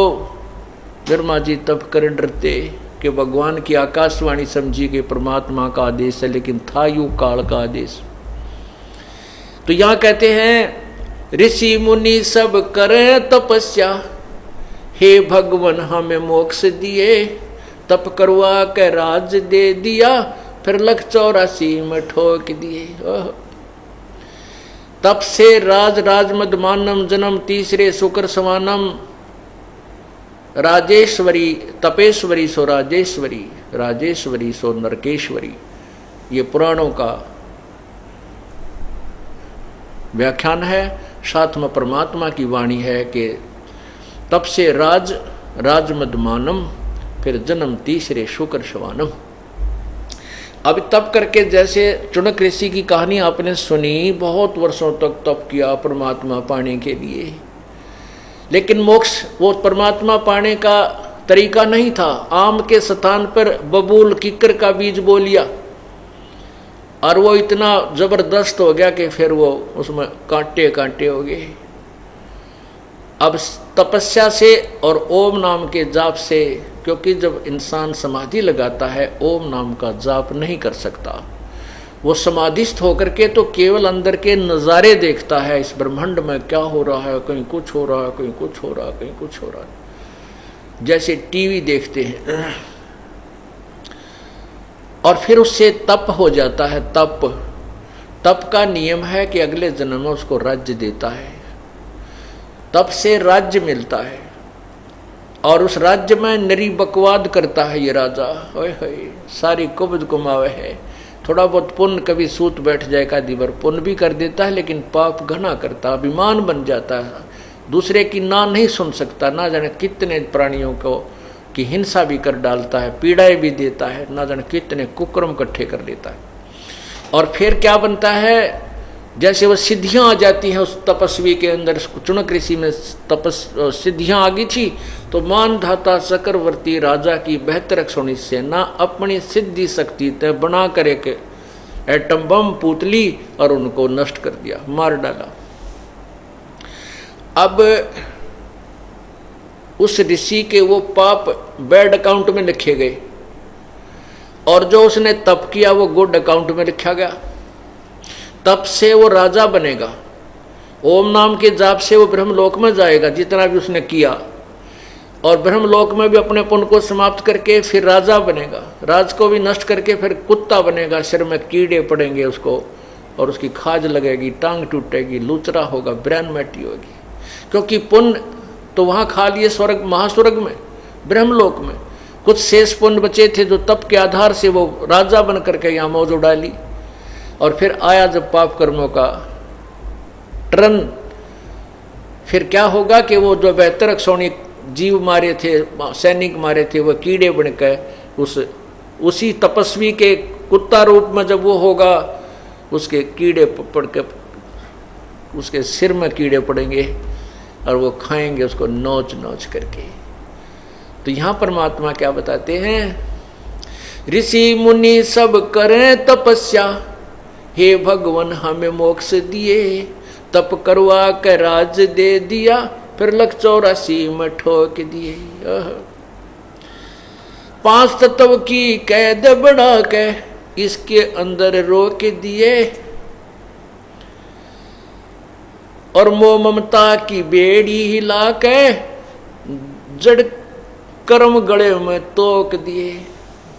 ब्रह्मा जी तप कर डरते कि भगवान की आकाशवाणी समझी कि परमात्मा का आदेश है, लेकिन था यूं काल का आदेश। तो यहाँ कहते हैं ऋषि मुनि सब करे तपस्या, हे भगवान हमें मोक्ष दिए, तप करवा के राज दे दिया, फिर 184 में ठोक दिए। तप से राज मदमानम, जन्म तीसरे शुक्र समानम, राजेश्वरी तपेश्वरी सो राजेश्वरी, राजेश्वरी सो नरकेश्वरी। ये पुराणों का व्याख्यान है, साथ में परमात्मा की वाणी है कि तप से राज मदमानम, फिर जन्म तीसरे शुक्र शवानम। अब तप करके, जैसे चुनक ऋषि की कहानी आपने सुनी, बहुत वर्षों तक तप किया परमात्मा पाने के लिए, लेकिन मोक्ष वो परमात्मा पाने का तरीका नहीं था। आम के स्थान पर बबूल किक्कर का बीज बो लिया, और वो इतना जबरदस्त हो गया कि फिर वो उसमें कांटे कांटे हो गए। अब तपस्या से और ओम नाम के जाप से, क्योंकि जब इंसान समाधि लगाता है ओम नाम का जाप नहीं कर सकता, वो समाधिस्थ होकर के तो केवल अंदर के नज़ारे देखता है, इस ब्रह्मांड में क्या हो रहा है, कहीं कुछ हो रहा है, कहीं कुछ हो रहा है, कहीं कुछ हो रहा है, जैसे टीवी देखते हैं। और फिर उससे तप हो जाता है। तप का नियम है कि अगले जन्म में उसको राज्य देता है, तप से राज्य मिलता है, और उस राज्य में नरी बकवाद करता है ये राजा। ओए होए, सारी कुबद कुमावे है। थोड़ा बहुत पुण्य कभी सूत बैठ जाएगा, दिवर पुण्य भी कर देता है, लेकिन पाप घना करता, अभिमान बन जाता है, दूसरे की ना नहीं सुन सकता, ना जाने कितने प्राणियों को की हिंसा भी कर डालता है, पीड़ाएं भी देता है, ना जाने कितने कुकर्म इकट्ठे कर लेता है। और फिर क्या बनता है, जैसे वो सिद्धियां आ जाती हैं उस तपस्वी के अंदर। चुनक ऋषि में सिद्धियां आ गई थी, तो मानधाता चक्रवर्ती राजा की बेहतर सोनी सेना अपनी सिद्धि शक्ति तय बना करे के एटम बम पुतली और उनको नष्ट कर दिया, मार डाला। अब उस ऋषि के वो पाप बैड अकाउंट में लिखे गए, और जो उसने तप किया वो गुड अकाउंट में लिखा गया। तप से वो राजा बनेगा, ओम नाम के जाप से वो ब्रह्मलोक में जाएगा जितना भी उसने किया, और ब्रह्मलोक में भी अपने पुण्य को समाप्त करके फिर राजा बनेगा। राज को भी नष्ट करके फिर कुत्ता बनेगा, सिर में कीड़े पड़ेंगे उसको, और उसकी खाज लगेगी, टांग टूटेगी, लूचरा होगा, ब्रेन मैटी होगी। क्योंकि पुण्य तो वहाँ खा लिए स्वर्ग, महास्वर्ग में, ब्रह्मलोक में। कुछ शेष पुण्य बचे थे जो तप के आधार से वो राजा बन करके यहाँ मौज उड़ा ली। और फिर आया जब पाप कर्मों का टर्न, फिर क्या होगा कि वो जो बेहतर अक्षौणी जीव मारे थे, सैनिक मारे थे, वो कीड़े बनकर उसी तपस्वी के कुत्ता रूप में जब वो होगा, उसके कीड़े पड़ के उसके सिर में कीड़े पड़ेंगे और वो खाएंगे उसको नोच नोच करके। तो यहाँ परमात्मा क्या बताते हैं, ऋषि मुनि सब करें तपस्या, हे भगवान हमें मोक्ष दिए, तप करवा के राज दे दिया, फिर लख 84 में ठोक दिए। 5 तत्व की कैद बढ़ा के इसके अंदर रोक दिए, और मोह ममता की बेड़ी हिला के जड़ कर्म गले में तोक दिए।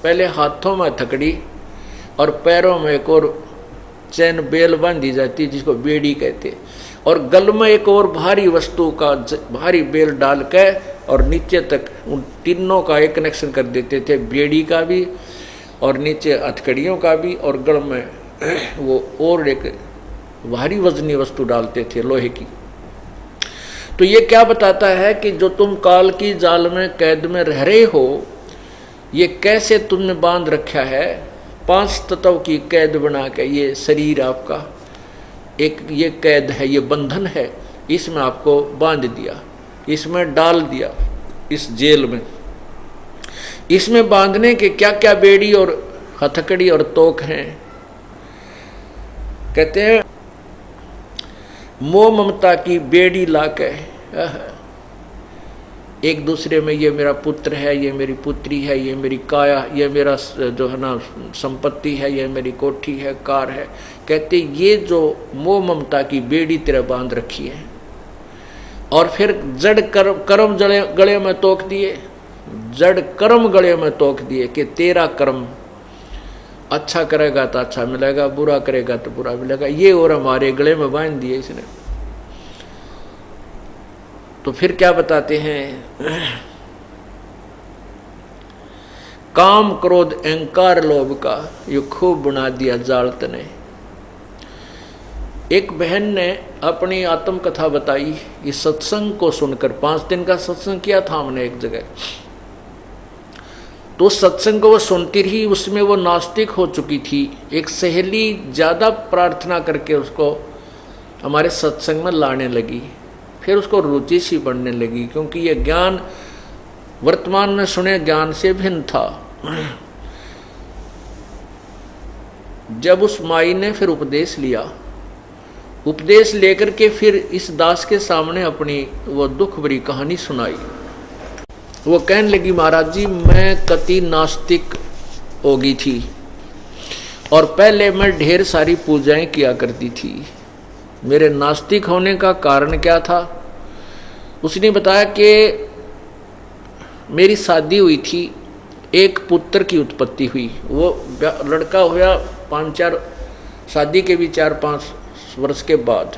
पहले हाथों में थकड़ी और पैरों में एक और चैन बेल बांधी जाती जिसको बेड़ी कहते, और गल में एक और भारी वस्तु का भारी बेल डाल के और नीचे तक उन तीनों का एक कनेक्शन कर देते थे, बेड़ी का भी और नीचे हथकड़ियों का भी, और गल में वो और एक भारी वजनी वस्तु डालते थे लोहे की। तो ये क्या बताता है कि जो तुम काल की जाल में कैद में रह रहे हो, ये कैसे तुमने बांध रखा है, 5 तत्व की कैद बना के। ये शरीर आपका एक ये कैद है, ये बंधन है, इसमें आपको बांध दिया, इसमें डाल दिया, इस जेल में। इसमें बांधने के क्या क्या बेड़ी और हथकड़ी और तोक हैं। कहते हैं मोह ममता की बेड़ी लाके एक दूसरे में, ये मेरा पुत्र है, ये मेरी पुत्री है, ये मेरी काया, ये मेरा जो है ना संपत्ति है, ये मेरी कोठी है, कार है। कहते ये जो मोह ममता की बेड़ी तेरे बांध रखी है, और फिर जड़ कर्म गले में तोक दिए, जड़ कर्म गले में तोक दिए कि तेरा कर्म अच्छा करेगा तो अच्छा मिलेगा, बुरा करेगा तो बुरा मिलेगा। ये और हमारे गले में बांध दिए इसने। तो फिर क्या बताते हैं, काम क्रोध अहंकार लोभ का ये खूब बना दिया जाल तने। एक बहन ने अपनी आत्म कथा बताई, इस सत्संग को सुनकर। 5 दिन का सत्संग किया था हमने एक जगह, तो सत्संग को वो सुनती रही, उसमें वो नास्तिक हो चुकी थी। एक सहेली ज़्यादा प्रार्थना करके उसको हमारे सत्संग में लाने लगी, फिर उसको रुचि सी बढ़ने लगी, क्योंकि ये ज्ञान वर्तमान में सुने ज्ञान से भिन्न था। जब उस माई ने फिर उपदेश लिया, उपदेश लेकर के फिर इस दास के सामने अपनी वो दुख भरी कहानी सुनाई। वो कहने लगी, महाराज जी मैं कति नास्तिक हो गई थी, और पहले मैं ढेर सारी पूजाएं किया करती थी। मेरे नास्तिक होने का कारण क्या था? उसने बताया कि मेरी शादी हुई थी, एक पुत्र की उत्पत्ति हुई। वो लड़का हुआ 5-4, शादी के भी 4-5 वर्ष के बाद,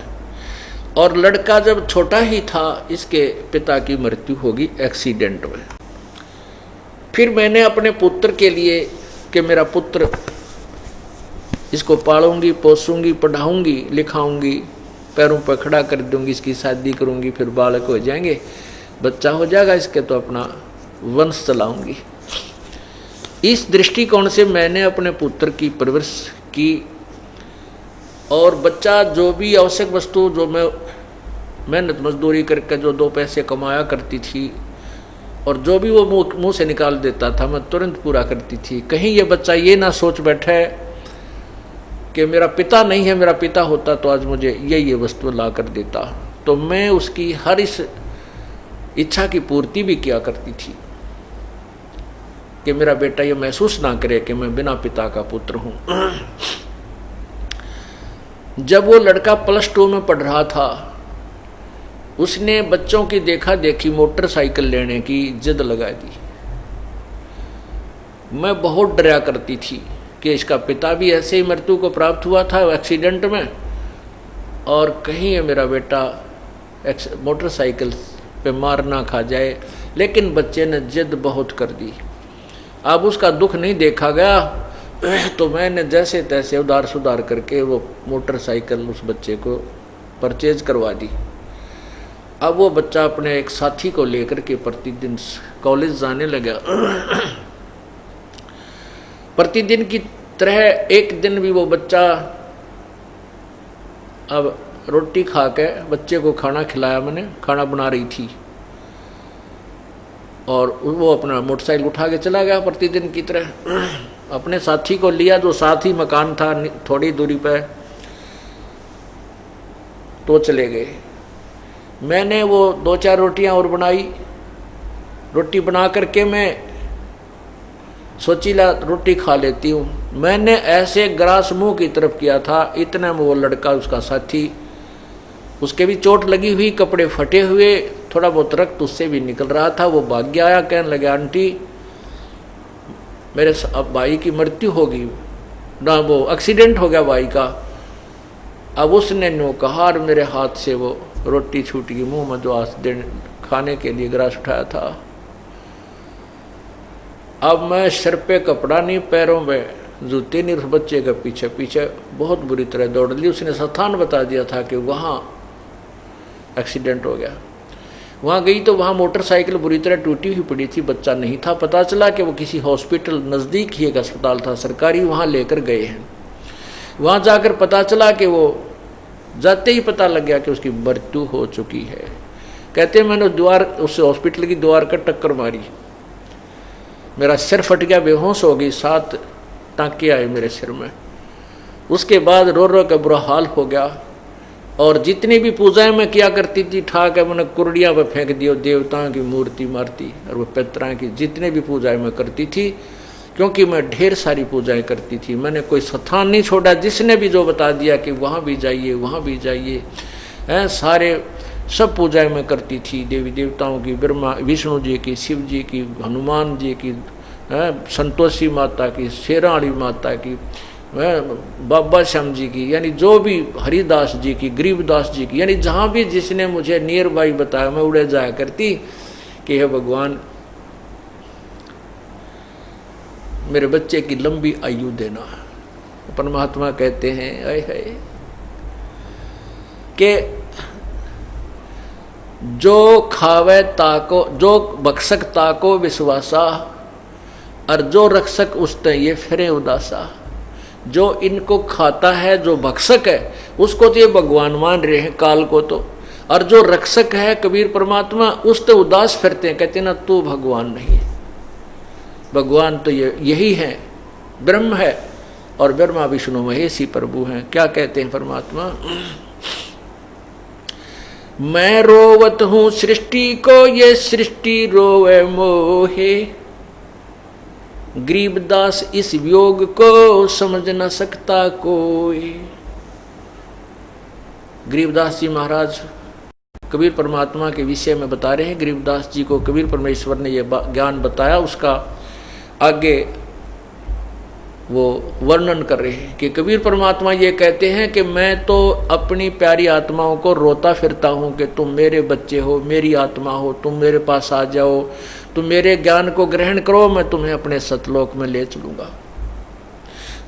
और लड़का जब छोटा ही था इसके पिता की मृत्यु होगी एक्सीडेंट में। फिर मैंने अपने पुत्र के लिए कि मेरा पुत्र, इसको पालूंगी, पोसूंगी, पढ़ाऊंगी, लिखाऊंगी, पैरों पर खड़ा कर दूंगी, इसकी शादी करूंगी, फिर बालक हो जाएंगे, बच्चा हो जाएगा इसके, तो अपना वंश चलाऊंगी। इस दृष्टिकोण से मैंने अपने पुत्र की परवरिश की। और बच्चा जो भी आवश्यक वस्तु जो मैं मेहनत मजदूरी करके जो 2 पैसे कमाया करती थी, और जो भी वो मुंह से निकाल देता था, मैं तुरंत पूरा करती थी। कहीं ये बच्चा ये ना सोच बैठे कि मेरा पिता नहीं है, मेरा पिता होता तो आज मुझे ये वस्तु ला कर देता। तो मैं उसकी हर इस इच्छा की पूर्ति भी किया करती थी कि मेरा बेटा ये महसूस ना करे कि मैं बिना पिता का पुत्र हूँ। जब वो लड़का +2 में पढ़ रहा था, उसने बच्चों की देखा देखी मोटरसाइकिल लेने की जिद लगा दी। मैं बहुत डरा करती थी कि इसका पिता भी ऐसे ही मृत्यु को प्राप्त हुआ था एक्सीडेंट में, और कहीं ये मेरा बेटा मोटरसाइकिल पे मार ना खा जाए। लेकिन बच्चे ने जिद बहुत कर दी। अब उसका दुख नहीं देखा गया, तो मैंने जैसे तैसे उधार सुधार करके वो मोटरसाइकिल उस बच्चे को परचेज करवा दी। अब वो बच्चा अपने एक साथी को लेकर के प्रतिदिन कॉलेज जाने लगा। प्रतिदिन की तरह एक दिन भी वो बच्चा, अब रोटी खा के बच्चे को खाना खिलाया, मैंने खाना बना रही थी, और वो अपना मोटरसाइकिल उठा के चला गया प्रतिदिन की तरह। अपने साथी को लिया, जो साथ ही मकान था थोड़ी दूरी पर, तो चले गए। मैंने वो 2-4 रोटियां और बनाई। रोटी बना करके मैं सोचीला रोटी खा लेती हूँ। मैंने ऐसे ग्रास मुंह की तरफ किया था, इतने में वो लड़का, उसका साथी, उसके भी चोट लगी हुई, कपड़े फटे हुए, थोड़ा बहुत रक्त उससे भी निकल रहा था। वो भाग गया आया, कहने लगे आंटी मेरे अब भाई की मृत्यु होगी ना, वो एक्सीडेंट हो गया भाई का। अब उसने नो कहा, और मेरे हाथ से वो रोटी छूट गई मुंह में, जो आज दिन खाने के लिए ग्रास उठाया था। अब मैं सिर पे कपड़ा नहीं, पैरों में जूते नहीं, उस बच्चे के पीछे पीछे बहुत बुरी तरह दौड़ ली। उसने स्थान बता दिया था कि वहाँ एक्सीडेंट हो गया। वहाँ गई तो वहाँ मोटरसाइकिल बुरी तरह टूटी हुई पड़ी थी, बच्चा नहीं था। पता चला कि वो किसी हॉस्पिटल, नज़दीक ही एक अस्पताल था सरकारी, वहाँ लेकर गए हैं। वहाँ जाकर पता चला कि वो, जाते ही पता लग गया कि उसकी मृत्यु हो चुकी है। कहते मैंने द्वार, उस हॉस्पिटल की द्वार का टक्कर मारी, मेरा सिर फट गया, बेहोश हो गई, 7 टाँके आए मेरे सिर में। उसके बाद रो रो का बुरा हाल हो गया। और जितनी भी पूजाएं मैं किया करती थी, ठाक है मैंने कुर्डियाँ पर फेंक दियो, देवताओं की मूर्ति मारती, और वो पितरों की जितने भी पूजाएं मैं करती थी, क्योंकि मैं ढेर सारी पूजाएं करती थी। मैंने कोई स्थान नहीं छोड़ा, जिसने भी जो बता दिया कि वहाँ भी जाइए, वहाँ भी जाइए, हैं, सारे सब पूजाएं मैं करती थी। देवी देवताओं की, ब्रह्मा विष्णु जी की, शिव जी की, हनुमान जी की, संतोषी माता की, शेरावाली माता की, बाबा श्याम जी की, यानी जो भी, हरिदास जी की, गरीबदास जी की, यानी जहाँ भी जिसने मुझे नियर बाई बताया, मैं उड़े जाया करती कि हे भगवान मेरे बच्चे की लंबी आयु देना। परमात्मा कहते हैं आए है कि जो खावे ताको, जो बख्शक ताको विश्वासा, और जो रक्षक उसते ये फिरे उदासा। जो इनको खाता है, जो भक्षक है, उसको तो ये भगवान मान रहे हैं काल को तो, और जो रक्षक है कबीर परमात्मा, उससे उदास फिरते हैं, कहते हैं ना तू भगवान नहीं, भगवान तो यही है, ब्रह्म है, और ब्रह्मा विष्णु महेश ही प्रभु हैं। क्या कहते हैं परमात्मा, मैं रोवत हूँ सृष्टि को, ये सृष्टि रोवे मोहे। गरीबदास इस वियोग को समझ न सकता कोई। गरीबदास जी महाराज कबीर परमात्मा के विषय में बता रहे हैं। गरीबदास जी को कबीर परमेश्वर ने यह ज्ञान बताया, उसका आगे वो वर्णन कर रहे हैं कि कबीर परमात्मा ये कहते हैं कि मैं तो अपनी प्यारी आत्माओं को रोता फिरता हूँ कि तुम मेरे बच्चे हो, मेरी आत्मा हो, तुम मेरे पास आ जाओ, तुम मेरे ज्ञान को ग्रहण करो, मैं तुम्हें अपने सतलोक में ले चलूँगा।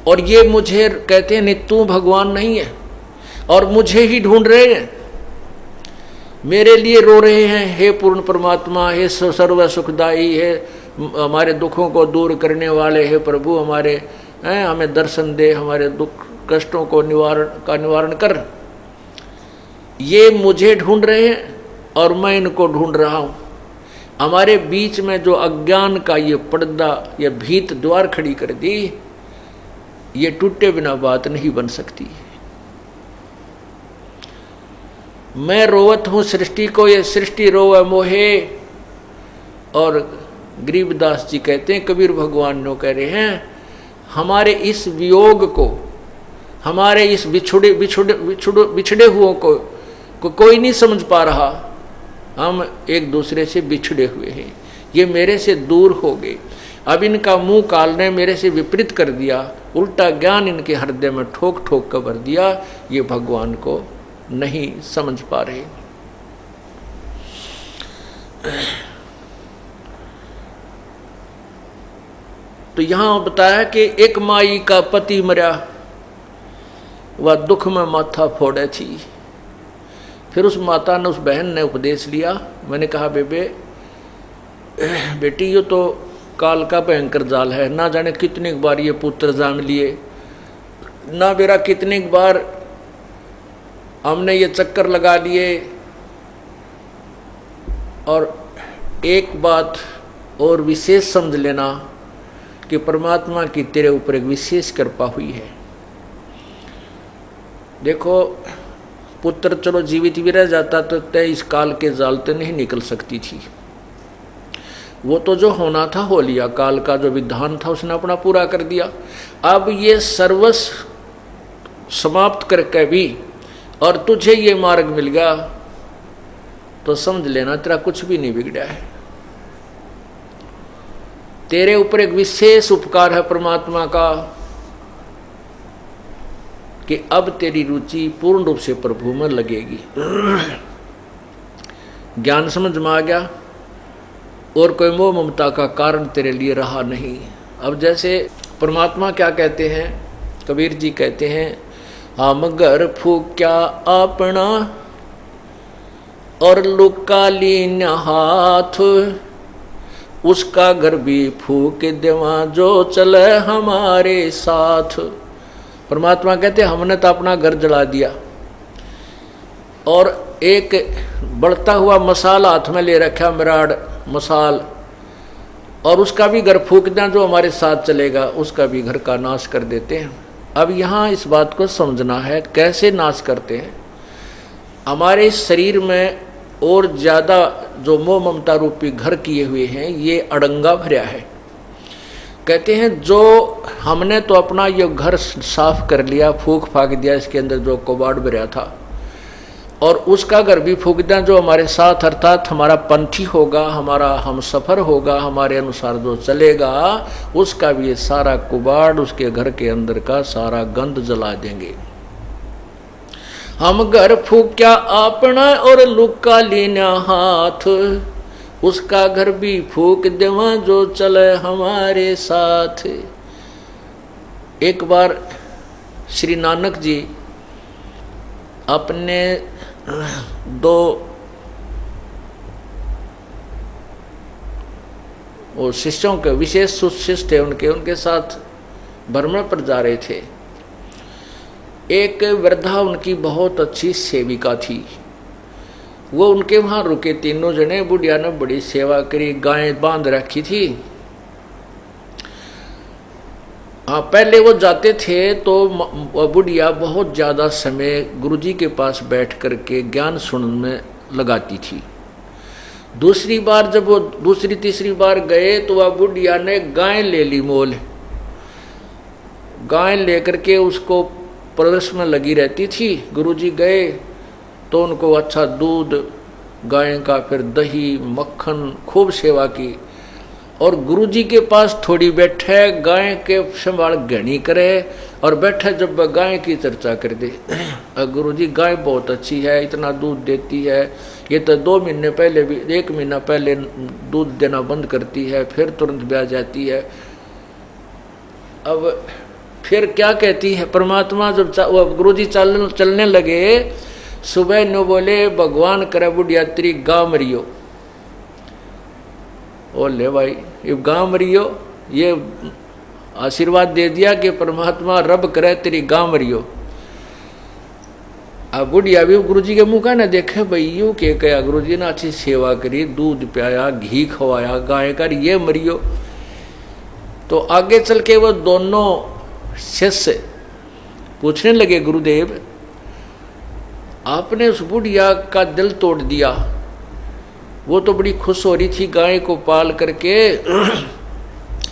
और ये मुझे कहते हैं नहीं, तू भगवान नहीं है और मुझे ही ढूंढ रहे हैं, मेरे लिए रो रहे हैं, हे पूर्ण परमात्मा, हे सर्व सुखदाई, हे हमारे दुखों को दूर करने वाले, हे प्रभु हमारे हमें दर्शन दे, हमारे दुख कष्टों को निवारण कर। ये मुझे ढूंढ रहे हैं और मैं इनको ढूंढ रहा हूँ। हमारे बीच में जो अज्ञान का ये पर्दा, ये भीत द्वार खड़ी कर दी, ये टूटे बिना बात नहीं बन सकती। मैं रोवत हूँ सृष्टि को, ये सृष्टि रोवे मोहे। और गरीबदास जी कहते हैं, कबीर भगवान ने कह रहे हैं, हमारे इस वियोग को, हमारे इस बिछड़े हुओं को कोई नहीं समझ पा रहा। हम एक दूसरे से बिछड़े हुए हैं, ये मेरे से दूर हो गए। अब इनका मुंह काल ने मेरे से विपरीत कर दिया, उल्टा ज्ञान इनके हृदय में ठोक ठोक कर भर दिया, ये भगवान को नहीं समझ पा रहे। तो यहां बताया कि एक माई का पति मरा, वह दुख में माथा फोड़े थी। फिर उस माता ने, उस बहन ने उपदेश लिया। मैंने कहा, बेटी ये तो काल का भयंकर जाल है, ना जाने कितनी बार ये पुत्र जान लिए, ना मेरा कितनी बार हमने ये चक्कर लगा लिए। और एक बात और विशेष समझ लेना कि परमात्मा की तेरे ऊपर एक विशेष कृपा हुई है। देखो, पुत्र चलो जीवित भी रह जाता तो तय इस काल के जाल से नहीं निकल सकती थी। वो तो जो होना था हो लिया, काल का जो विधान था उसने अपना पूरा कर दिया। अब ये सर्वस्व समाप्त करके भी और तुझे ये मार्ग मिल गया तो समझ लेना तेरा कुछ भी नहीं बिगड़ा है। तेरे ऊपर एक विशेष उपकार है परमात्मा का कि अब तेरी रुचि पूर्ण रूप से प्रभु में लगेगी। ज्ञान समझ में आ गया और कोई मोह ममता का कारण तेरे लिए रहा नहीं। अब जैसे परमात्मा क्या कहते हैं, कबीर जी कहते हैं, हम घर फूक्या अपना और लुका लीन हाथ, उसका घर भी फूक देवा जो चले हमारे साथ। परमात्मा कहते हमने तो अपना घर जला दिया और एक बढ़ता हुआ मसाल हाथ में ले रखा, मिराड मसाल, और उसका भी घर फूक दें जो हमारे साथ चलेगा, उसका भी घर का नाश कर देते हैं। अब यहाँ इस बात को समझना है कैसे नाश करते हैं। हमारे शरीर में और ज़्यादा जो मोह ममता रूपी घर किए हुए हैं ये अड़ंगा भरा है। कहते हैं जो हमने तो अपना ये घर साफ कर लिया, फूक फाक दिया, इसके अंदर जो कबाड़ भरा था, और उसका घर भी फूक दिया जो हमारे साथ अर्थात हमारा पंथी होगा, हमारा हम सफ़र होगा, हमारे अनुसार जो चलेगा, उसका भी ये सारा कबाड़, उसके घर के अंदर का सारा गंद जला देंगे। हम घर फूक्या अपना और लुका लेना हाथ, उसका घर भी फूक देवा जो चले हमारे साथ। एक बार श्री नानक जी अपने दो वो शिष्यों के, विशेष शिष्य थे उनके साथ भ्रमण पर जा रहे थे। एक वृद्धा उनकी बहुत अच्छी सेविका थी, वो उनके वहाँ रुके। तीनों जने, बुढ़िया ने बड़ी सेवा करी, गायें बांध रखी थी। हाँ, पहले वो जाते थे तो बुढ़िया बहुत ज़्यादा समय गुरुजी के पास बैठ करके ज्ञान सुनने में लगाती थी। दूसरी बार जब वो दूसरी तीसरी बार गए तो वह बुढ़िया ने गाय ले ली मोल। गाय लेकर के उसको प्रदर्श में लगी रहती थी। गुरुजी गए तो उनको अच्छा दूध गाय का, फिर दही मक्खन, खूब सेवा की। और गुरुजी के पास थोड़ी बैठे, गाय के संभाल घनी करे और बैठे जब गाय की चर्चा कर दे। गुरुजी गाय बहुत अच्छी है, इतना दूध देती है, ये तो 2 महीने पहले भी 1 महीना पहले दूध देना बंद करती है, फिर तुरंत ब्याह जाती है। अब फिर क्या कहती है परमात्मा, जब गुरुजी चलने लगे, सुबह न बोले भगवान करे बुढ़िया तेरी गाँ मरियो। ओ ले भाई, ये गाँ मरियो, ये आशीर्वाद दे दिया कि परमात्मा रब करे तेरी गाँ मरियो। अब बुढ़िया भी गुरुजी के मुँह का ना देखे, भाई यूँ के कहा, गुरुजी ने अच्छी सेवा करी, दूध पियाया, घी खवाया, गाय कर ये मरियो। तो आगे चल के वो दोनों शिष्य पूछने लगे, गुरुदेव आपने उस बुढ़िया का दिल तोड़ दिया, वो तो बड़ी खुश हो रही थी गाय को पाल करके,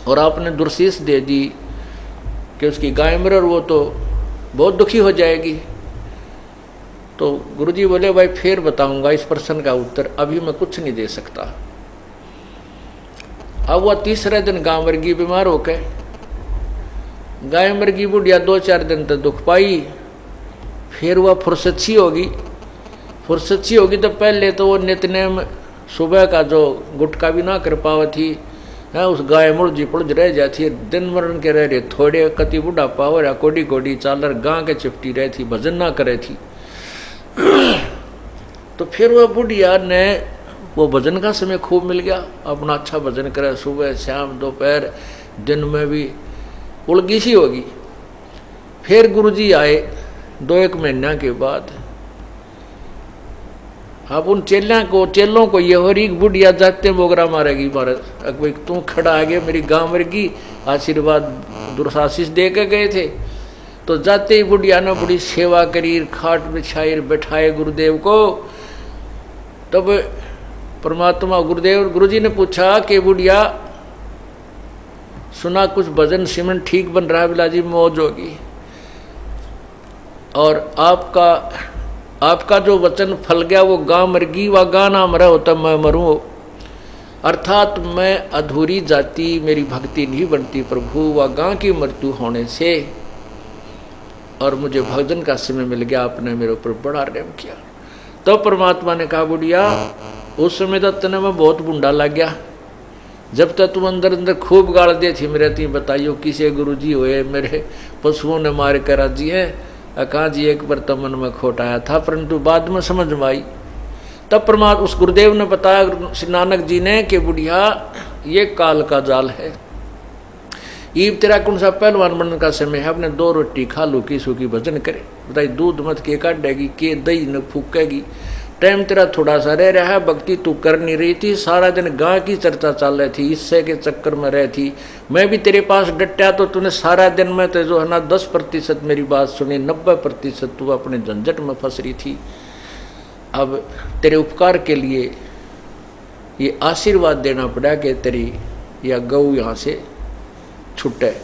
और आपने दुर्शीष दे दी कि उसकी गाय मरे और वो तो बहुत दुखी हो जाएगी। तो गुरुजी बोले, भाई फिर बताऊंगा इस प्रश्न का उत्तर, अभी मैं कुछ नहीं दे सकता। अब वह तीसरे दिन गाय मर गई बीमार होकर। गाय मर गई, बुढ़िया 2-4 दिन तक दुख पाई, फिर वह फुर्सत होगी। फुर्सत होगी तो पहले तो वो नित्यनेम सुबह का जो गुटका भी ना कर पावा थी, है उस गाय मुड़जी पुड़ज रह जाती, दिन मरण के रह रहे थोड़े, कति बुढ़ापा हो रहा, कोडी कोडी चालर गां के चिपटी रही थी, भजन ना करे थी। तो फिर वह बुढ़िया ने वो भजन का समय खूब मिल गया, अपना अच्छा भजन करे, सुबह शाम दोपहर दिन में भी उलगी सी होगी। फिर गुरुजी आए 2-1 महीना के बाद। अब उन चेलों को ये हो रही बुढ़िया जाते बोगरा मारेगी भारत, भाई तू खड़ा आ गया, मेरी गाँव मरगी, आशीर्वाद दुर्शाशीष दे के गए थे। तो जाते ही बुढ़िया ने बड़ी सेवा करी, खाट बिछाई, बैठाए गुरुदेव को। तब परमात्मा गुरुजी ने पूछा कि बुढ़िया सुना कुछ भजन सिमरन ठीक बन रहा है, बिलाजी मौज होगी, और आपका जो वचन फल गया वो गाँ मरगी, वह गाँ ना मरा होता मैं मरूँ। अर्थात मैं अधूरी जाति, मेरी भक्ति नहीं बनती प्रभु, वह गाँ की मृत्यु होने से, और मुझे भजन का समय मिल गया, आपने मेरे ऊपर बड़ा रहम किया। तो परमात्मा ने कहा, बुढ़िया उस समय तक तने मैं बहुत बुंडा लग गया, जब तक तुम अंदर अंदर खूब गाल दे थी मेरे, ती बताइयो किसे गुरुजी हुए, मेरे पशुओं ने मार कर राजी है, कहाँ जी एक बार तो मन में खोट आया था, परंतु बाद में समझ में आई। तब परमात्मा उस गुरुदेव ने बताया श्री नानक जी ने कि बुढ़िया ये काल का जाल है, ईब तेरा कौन सा पहलवान बनने का समय है, अपने 2 रोटी खा लो की सूखी भजन करे, बताई दूध मत के काटेगी, के दही न फूकेगी, टाइम तेरा थोड़ा सा रह रहा है, भक्ति तू कर नहीं रही थी, सारा दिन गाँ की चर्चा चल रही थी, इससे के चक्कर में रह थी, मैं भी तेरे पास डटा तो तूने सारा दिन में तो जो है ना 10% मेरी बात सुनी, 90% तू अपने झंझट में फंस रही थी। अब तेरे उपकार के लिए ये आशीर्वाद देना पड़ा कि तेरी या गऊ यहाँ से छुटे।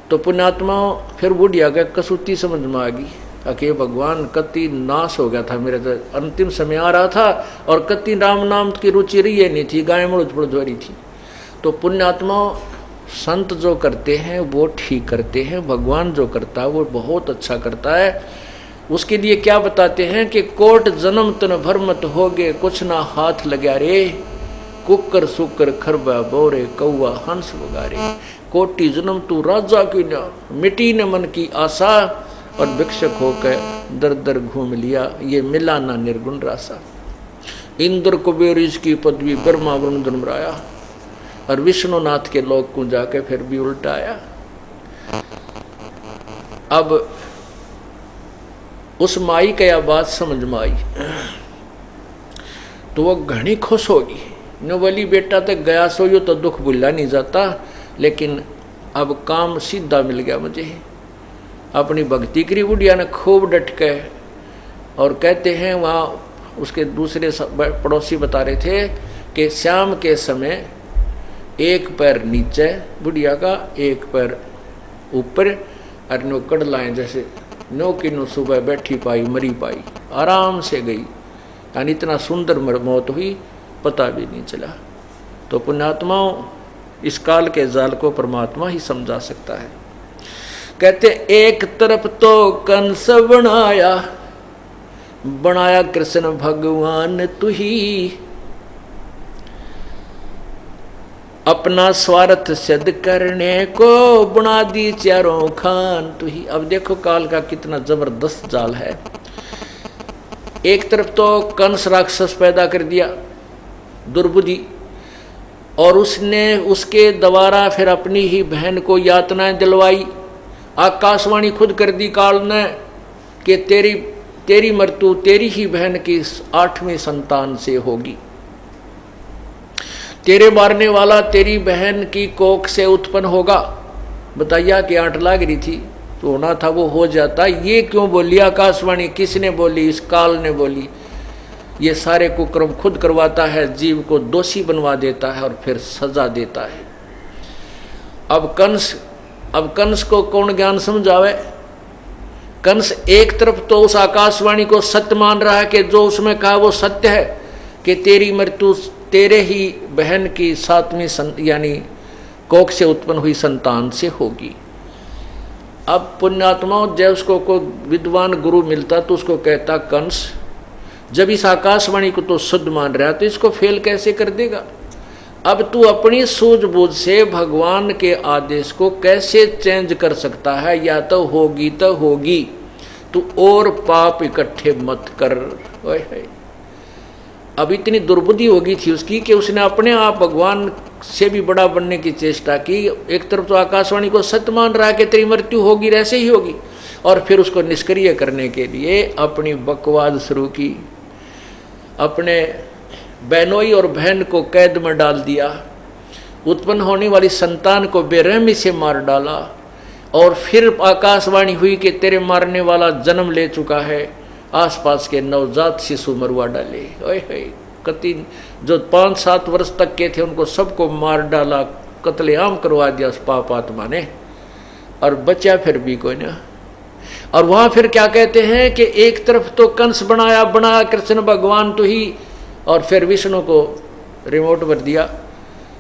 तो पुण्यात्मा फिर बुढ़िया का कसूती समझ में आ गई कि भगवान कति नाश हो गया था, मेरे तो अंतिम समय आ रहा था और कति राम नाम की रुचि रही नहीं थी, गाय मुड़ हो रही थी। तो पुण्यात्मा संत जो करते हैं वो ठीक करते हैं, भगवान जो करता है वो बहुत अच्छा करता है। उसके लिए क्या बताते हैं कि कोट जन्म तन भर मत होगे, कुछ ना हाथ लगा रे, कुकर सुकर खरबा बोरे कौआ हंस वगारे, कोटि जन्म तू राजा की न मिटी न मन की आशा, और भिक्षक होकर दर दर घूम लिया, ये मिला ना निर्गुण रासा। इंद्र कुबेर इसकी पदवी ब्रह्मा वरुण धर्मराया, और विष्णुनाथ के लोक को जाके फिर भी उल्टा आया। अब उस माई का यह बात समझ में आई तो वो घनी खुश होगी, न बोली बेटा तक गया सो यो तो दुख भूला नहीं जाता, लेकिन अब काम सीधा मिल गया मुझे। अपनी भक्ति करी बुढ़िया ने खूब डट के, और कहते हैं वहाँ उसके दूसरे पड़ोसी बता रहे थे कि शाम के समय एक पैर नीचे बुढ़िया का, एक पैर ऊपर, और नो कड़लाएं जैसे नो की नो सुबह बैठी पाई मरी पाई, आराम से गई। यानी इतना सुंदर मौत हुई, पता भी नहीं चला। तो पुण्यात्माओं, इस काल के जाल को परमात्मा ही समझा सकता है। कहते एक तरफ तो कंस बनाया, बनाया कृष्ण भगवान तू ही, अपना स्वार्थ सिद्ध करने को बना दी चारों खान तू ही। अब देखो काल का कितना जबरदस्त जाल है। एक तरफ तो कंस राक्षस पैदा कर दिया, दुर्बुद्धि, और उसने उसके द्वारा फिर अपनी ही बहन को यातनाएं दिलवाई। आकाशवाणी खुद कर दी काल ने कि तेरी मृत्यु तेरी ही बहन की 8वीं संतान से होगी, तेरे मारने वाला तेरी बहन की कोख से उत्पन्न होगा। बताइया कि 8 लाग रही थी तो होना था वो हो जाता। ये क्यों बोली आकाशवाणी? किसने बोली? इस काल ने बोली। ये सारे कुकर्म खुद करवाता है, जीव को दोषी बनवा देता है और फिर सजा देता है। अब कंस को कौन ज्ञान समझावे? कंस एक तरफ तो उस आकाशवाणी को सत्य मान रहा है कि जो उसमें कहा वो सत्य है कि तेरी मृत्यु तेरे ही बहन की 7वीं यानी कोख से उत्पन्न हुई संतान से होगी। अब पुण्यात्माओं, जब उसको कोई विद्वान गुरु मिलता तो उसको कहता, कंस जब इस आकाशवाणी को तो शुद्ध मान रहा तो इसको फेल कैसे कर देगा? अब तू अपनी सूझबूझ से भगवान के आदेश को कैसे चेंज कर सकता है? या तो होगी तो होगी, तू और पाप इकट्ठे मत कर। अब इतनी दुर्बुद्धि होगी थी उसकी कि उसने अपने आप भगवान से भी बड़ा बनने की चेष्टा की। एक तरफ तो आकाशवाणी को सत्य मान रहा है कि तेरी मृत्यु होगी, ऐसे ही होगी, और फिर उसको निष्क्रिय करने के लिए अपनी बकवाद शुरू की। अपने बहनोई और बहन को कैद में डाल दिया, उत्पन्न होने वाली संतान को बेरहमी से मार डाला, और फिर आकाशवाणी हुई कि तेरे मारने वाला जन्म ले चुका है। आसपास के नवजात शिशु मरवा डाले। ओए कति जो 5-7 वर्ष तक के थे उनको सबको मार डाला, कत्लेआम करवा दिया उस पाप आत्मा ने, और बचा फिर भी कोई ना। और वहां फिर क्या कहते हैं कि एक तरफ तो कंस बनाया कृष्ण भगवान तो ही, और फिर विष्णु को रिमोट पर दिया,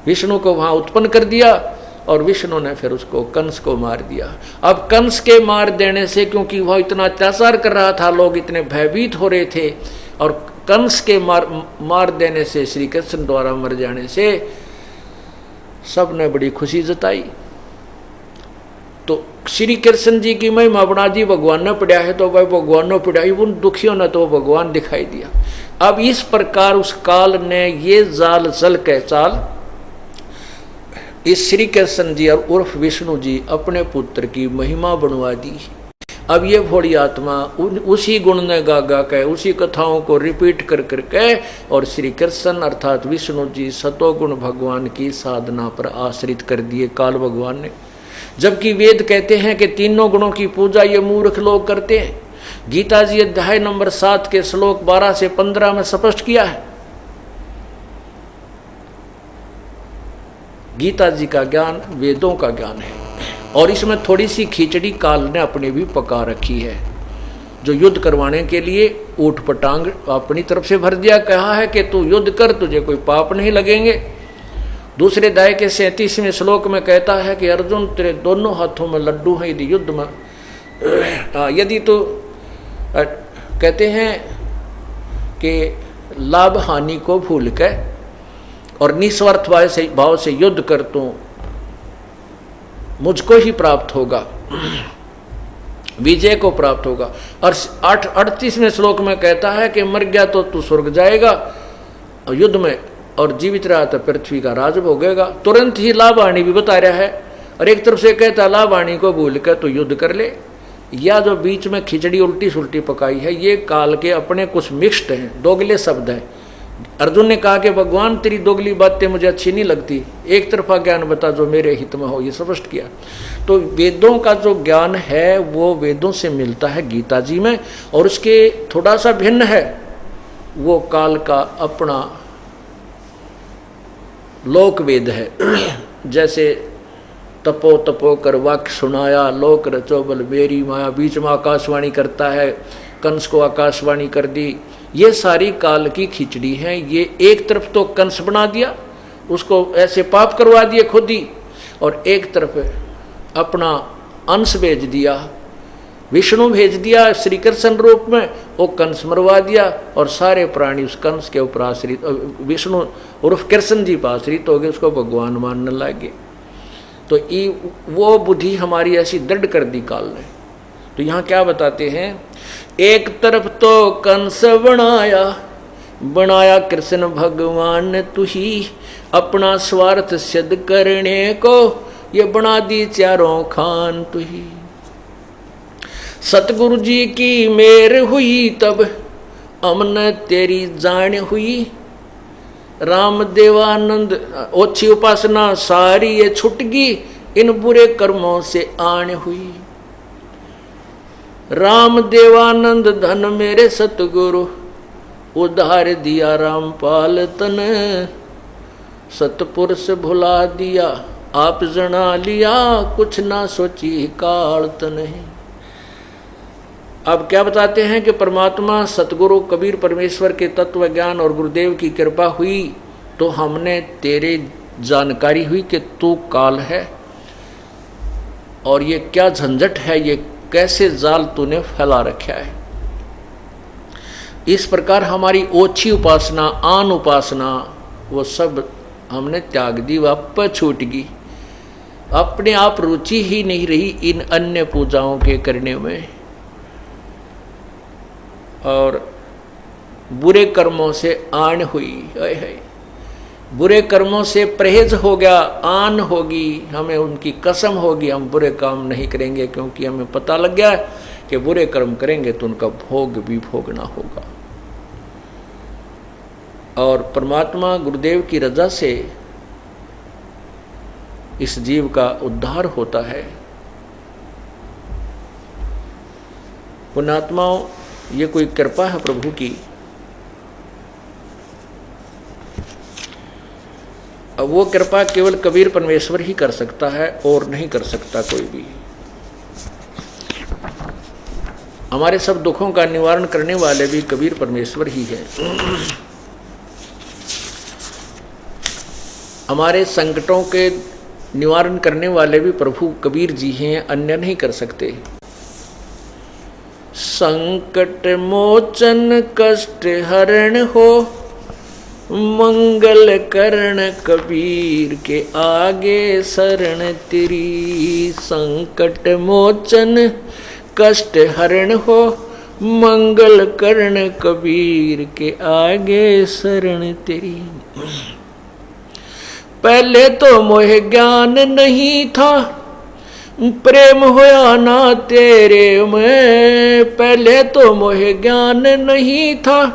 विष्णु को वहां उत्पन्न कर दिया, और विष्णु ने फिर उसको कंस को मार दिया। अब कंस के मार देने से, क्योंकि वह इतना अत्याचार कर रहा था, लोग इतने भयभीत हो रहे थे, और कंस के मार देने से, श्री कृष्ण द्वारा मर जाने से सब ने बड़ी खुशी जताई। तो श्री कृष्ण जी की महिमा बना दी, भगवान ने पढ़ा है तो भाई भगवान ने पढ़ाई, उन दुखियों ने तो भगवान दिखाई दिया। अब इस प्रकार उस काल ने ये जाल चल के चाल इस श्री कृष्ण जी और उर्फ विष्णु जी अपने पुत्र की महिमा बनवा दी। अब ये भोली आत्मा उसी गुण ने गा गा के, उसी कथाओं को रिपीट कर करके, और श्री कृष्ण अर्थात विष्णु जी सतोगुण भगवान की साधना पर आश्रित कर दिए काल भगवान ने। जबकि वेद कहते हैं कि तीनों गुणों की पूजा ये मूर्ख लोग करते हैं। गीता जी अध्याय नंबर 7 के श्लोक 12 से 15 में स्पष्ट किया है। गीता जी का ज्ञान वेदों का ज्ञान है, और इसमें थोड़ी सी खिचड़ी काल ने अपनी भी पका रखी है, जो युद्ध करवाने के लिए ऊट पटांग अपनी तरफ से भर दिया। कहा है कि तू युद्ध कर, तुझे कोई पाप नहीं लगेंगे। दूसरे अध्याय के 37वें श्लोक में कहता है कि अर्जुन तेरे दोनों हाथों में लड्डू हैं, यदि युद्ध में यदि तो कहते हैं कि लाभ हानि को भूल के और निस्वार्थ भाव से युद्ध कर तो मुझको ही प्राप्त होगा, विजय को प्राप्त होगा। और 38वें श्लोक में कहता है कि मर गया तो तू स्वर्ग जाएगा युद्ध में, और जीवित रहा तो पृथ्वी का राज भोगेगा। तुरंत ही लाभ हानि भी बता रहा है, और एक तरफ से कहता है लाभ हानि को भूल कर तो युद्ध कर ले। या जो बीच में खिचड़ी उल्टी सुल्टी पकाई है, ये काल के अपने कुछ मिक्स्ड हैं, दोगले शब्द हैं। अर्जुन ने कहा कि भगवान तेरी दोगली बातें मुझे अच्छी नहीं लगती, एक तरफा ज्ञान बता जो मेरे हित में हो, ये स्पष्ट किया। तो वेदों का जो ज्ञान है वो वेदों से मिलता है गीता जी में, और उसके थोड़ा सा भिन्न है वो काल का अपना लोक वेद है। जैसे तपो तपो कर वाक्य सुनाया, लोक रचो बल मेरी माया, बीच में आकाशवाणी करता है, कंस को आकाशवाणी कर दी। ये सारी काल की खिचड़ी है। ये एक तरफ तो कंस बना दिया, उसको ऐसे पाप करवा दिए खुद ही, और एक तरफ अपना अंश भेज दिया, विष्णु भेज दिया श्री कृष्ण रूप में, वो कंस मरवा दिया और सारे प्राणी उस कंस के ऊपर आश्रित, विष्णु उर्फ कृष्ण जी पर आश्रित हो गए, उसको भगवान मानने लगे। तो वो बुद्धि हमारी ऐसी दृढ़ कर दी काल ने। तो यहाँ क्या बताते हैं, एक तरफ तो कंस बनाया कृष्ण भगवान ने तू ही, अपना स्वार्थ सिद्ध करने को ये बना दी चारों खान तू ही। सतगुरु जी की मेर हुई तब अमन तेरी जान हुई, राम देवानंद ओछी उपासना सारी ये छुटगी, इन बुरे कर्मों से आन हुई। राम देवानंद धन मेरे सतगुरु, उधार दिया रामपाल तन, सतपुरुष भुला दिया आप जना लिया, कुछ ना सोची काल तन। अब क्या बताते हैं कि परमात्मा सतगुरु कबीर परमेश्वर के तत्व ज्ञान और गुरुदेव की कृपा हुई तो हमने तेरे जानकारी हुई कि तू काल है और ये क्या झंझट है, ये कैसे जाल तूने फैला रखा है। इस प्रकार हमारी ओछी उपासना, आन उपासना, वो सब हमने त्याग दी, वापस छूट गई। अपने आप रुचि ही नहीं रही इन अन्य पूजाओं के करने में, और बुरे कर्मों से आन हुई। है बुरे कर्मों से परहेज हो गया, आन होगी, हमें उनकी कसम होगी हम बुरे काम नहीं करेंगे, क्योंकि हमें पता लग गया कि बुरे कर्म करेंगे तो उनका भोग भी भोगना होगा। और परमात्मा गुरुदेव की रजा से इस जीव का उद्धार होता है। पुण्यात्माओं, ये कोई कृपा है प्रभु की। अब वो कृपा केवल कबीर परमेश्वर ही कर सकता है और नहीं कर सकता कोई भी। हमारे सब दुखों का निवारण करने वाले भी कबीर परमेश्वर ही है। हमारे संकटों के निवारण करने वाले भी प्रभु कबीर जी हैं, अन्य नहीं कर सकते। संकट मोचन कष्ट हरण हो, मंगल करण कबीर के आगे शरण तेरी। संकट मोचन कष्ट हरण हो, मंगल करण कबीर के आगे शरण तेरी। पहले तो मोह ज्ञान नहीं था, प्रेम होया ना तेरे में। पहले तो मोह ज्ञान नहीं था,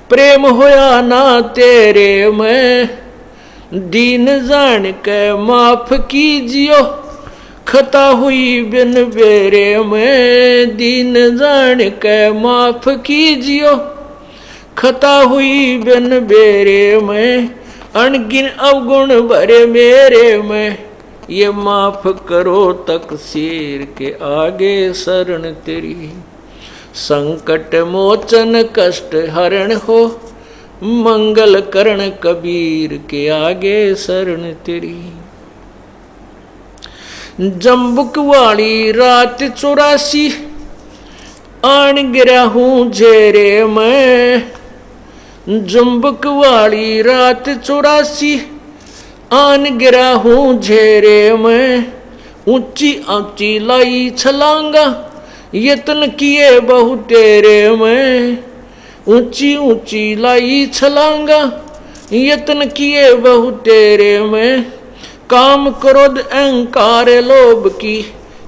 प्रेम होया ना तेरे में। दीन जान के माफ कीजियो, खता हुई बिन बेरे में। दीन जान के माफ कीजियो, खता हुई बिन बेरे में। अनगिन अवगुण भरे मेरे में, ये माफ करो तकसीर के आगे शरण तेरी। संकट मोचन कष्ट हरण हो, मंगल करण कबीर के आगे शरण तेरी। जम्बुक वाली रात 84 आन गिरा हूँ झेरे में। जम्बुक वाली रात 84 आन गिरा हूँ झेरे में। ऊंची ऊंची लाई छलांगा, यत्न किए बहु तेरे में। ऊंची ऊंची लाई छलांगा, यत्न किए बहु तेरे में। काम क्रोध अहंकार लोभ की,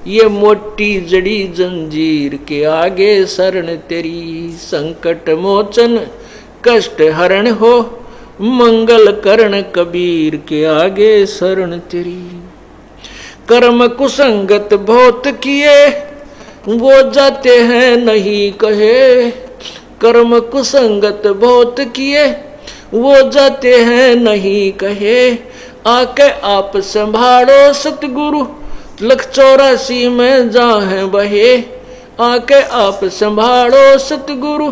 ये मोटी जड़ी जंजीर के आगे शरण तेरी। संकट मोचन कष्ट हरण हो, मंगल करण कबीर के आगे शरण तेरी। कर्म कुसंगत बहुत किए, वो जाते हैं नहीं कहे। कर्म कुसंगत बहुत किए, वो जाते हैं नहीं कहे, आके आप संभालो सतगुरु, लख 84 में जाहे बहे, आके आप संभालो सतगुरु,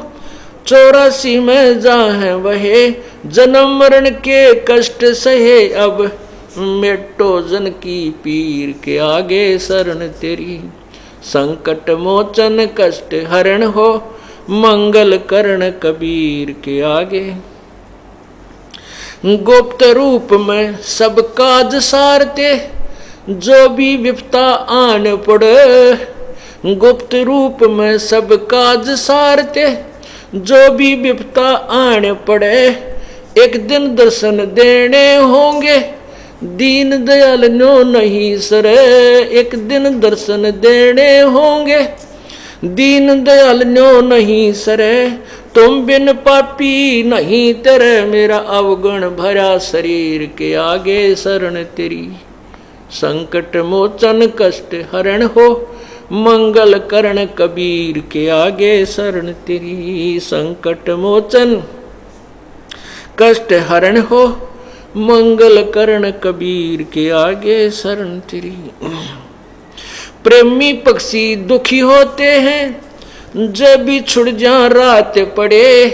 84 में जाहे बहे, जन्म मरण के कष्ट सहे, अब मेटो जन की पीर के आगे शरण तेरी, संकट मोचन कष्ट हरण हो, मंगल करण कबीर के आगे। गुप्त रूप में सब काज सारते, जो भी विपता आन पड़े, गुप्त रूप में सब काज सारते, जो भी विपता आन पड़े, एक दिन दर्शन देने होंगे, दीन दयाल नो नहीं सरे, एक दिन दर्शन देने होंगे, दीन दयाल नो नहीं सरे, तुम बिन पापी नहीं तेरे, मेरा अवगुण भरा शरीर के आगे शरण तेरी, संकट मोचन कष्ट हरण हो, मंगल करण कबीर के आगे शरण तेरी, संकट मोचन कष्ट हरण हो, मंगल करण कबीर के आगे शरण तेरी। प्रेमी पक्षी दुखी होते हैं, जब भी छुड़ जा रात पड़े,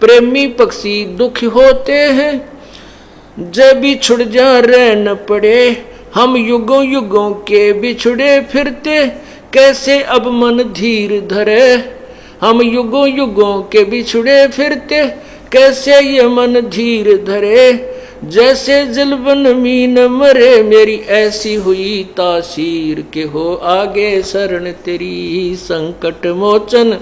प्रेमी पक्षी दुखी होते हैं, जब भी छुड़ जा रहन पड़े, हम युगों युगों के बिछुड़े फिरते, कैसे अब मन धीर धरे, हम युगों युगों के बिछुड़े फिरते, कैसे ये मन धीर धरे, जैसे जलबन मीन मरे, मेरी ऐसी हुई तासीर के हो आगे शरण तेरी, संकट मोचन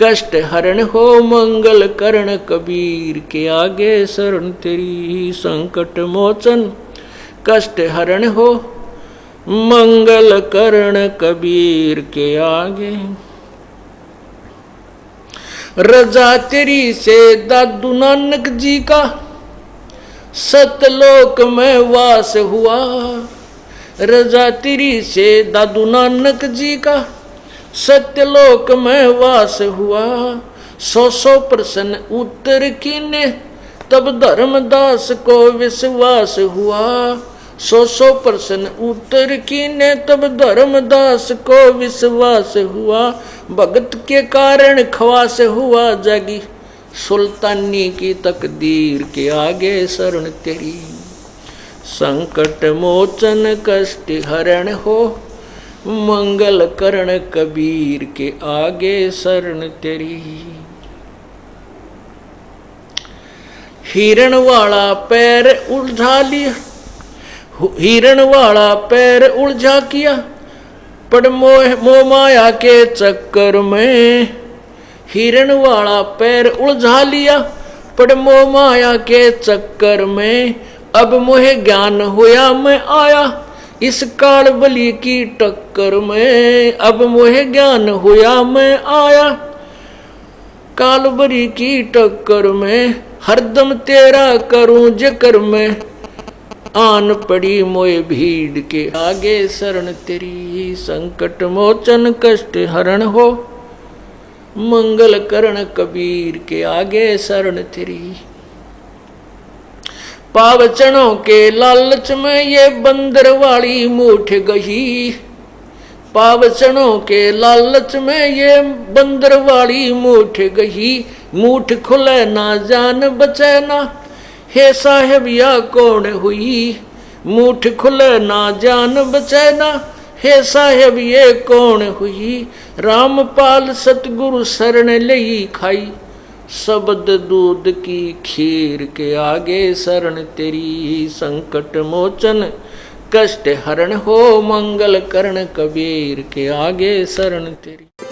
कष्ट हरण हो, मंगल करण कबीर के आगे शरण तेरी, संकट मोचन कष्ट हरण हो, मंगल करण कबीर के आगे। रजा तेरी से दादू नानक जी का सतलोक में वास हुआ, रजा तेरी से दादू नानक जी का सत्यलोक में वास हुआ, 100 प्रश्न उत्तर कीने, तब धर्मदास को विश्वास हुआ, 100 प्रश्न उत्तर कीने, तब धर्मदास को विश्वास हुआ, भगत के कारण ख्वास हुआ, जागी सुल्तानी की तकदीर के आगे शरण तेरी, संकट मोचन कष्ट हरण हो, मंगल करण कबीर के आगे शरण तेरी। हिरण वाला पैर उलझा लिया, हिरण वाला पैर उलझा किया, पड़ मोह माया के चक्कर में, हिरण वाला पैर उलझा लिया, पड़ मोह माया के चक्कर में, अब मोहे ज्ञान होया मैं आया, इस काल बलि की टक्कर में, अब मोहे ज्ञान होया मैं आया, काल बलि की टक्कर में, हरदम तेरा करूं जिक्र में, आन पड़ी मोए भीड़ के आगे शरण तेरी, संकट मोचन कष्ट हरण हो, मंगल करण कबीर के आगे शरण तेरी। पावचनों के लालच में ये बंदर वाली मूठ गई, पावचनों के लालच में ये बंदर वाली मूठ गई, मूठ खुले ना जान बचे ना, हे साहेब या कौन हुई, मूठ खुले ना जान बचे ना, हे साहेब ये कौन हुई, रामपाल सतगुरु शरण लई खाई, शब्द दूध की खीर के आगे शरण तेरी, संकट मोचन कष्ट हरण हो, मंगल करण कबीर के आगे शरण तेरी।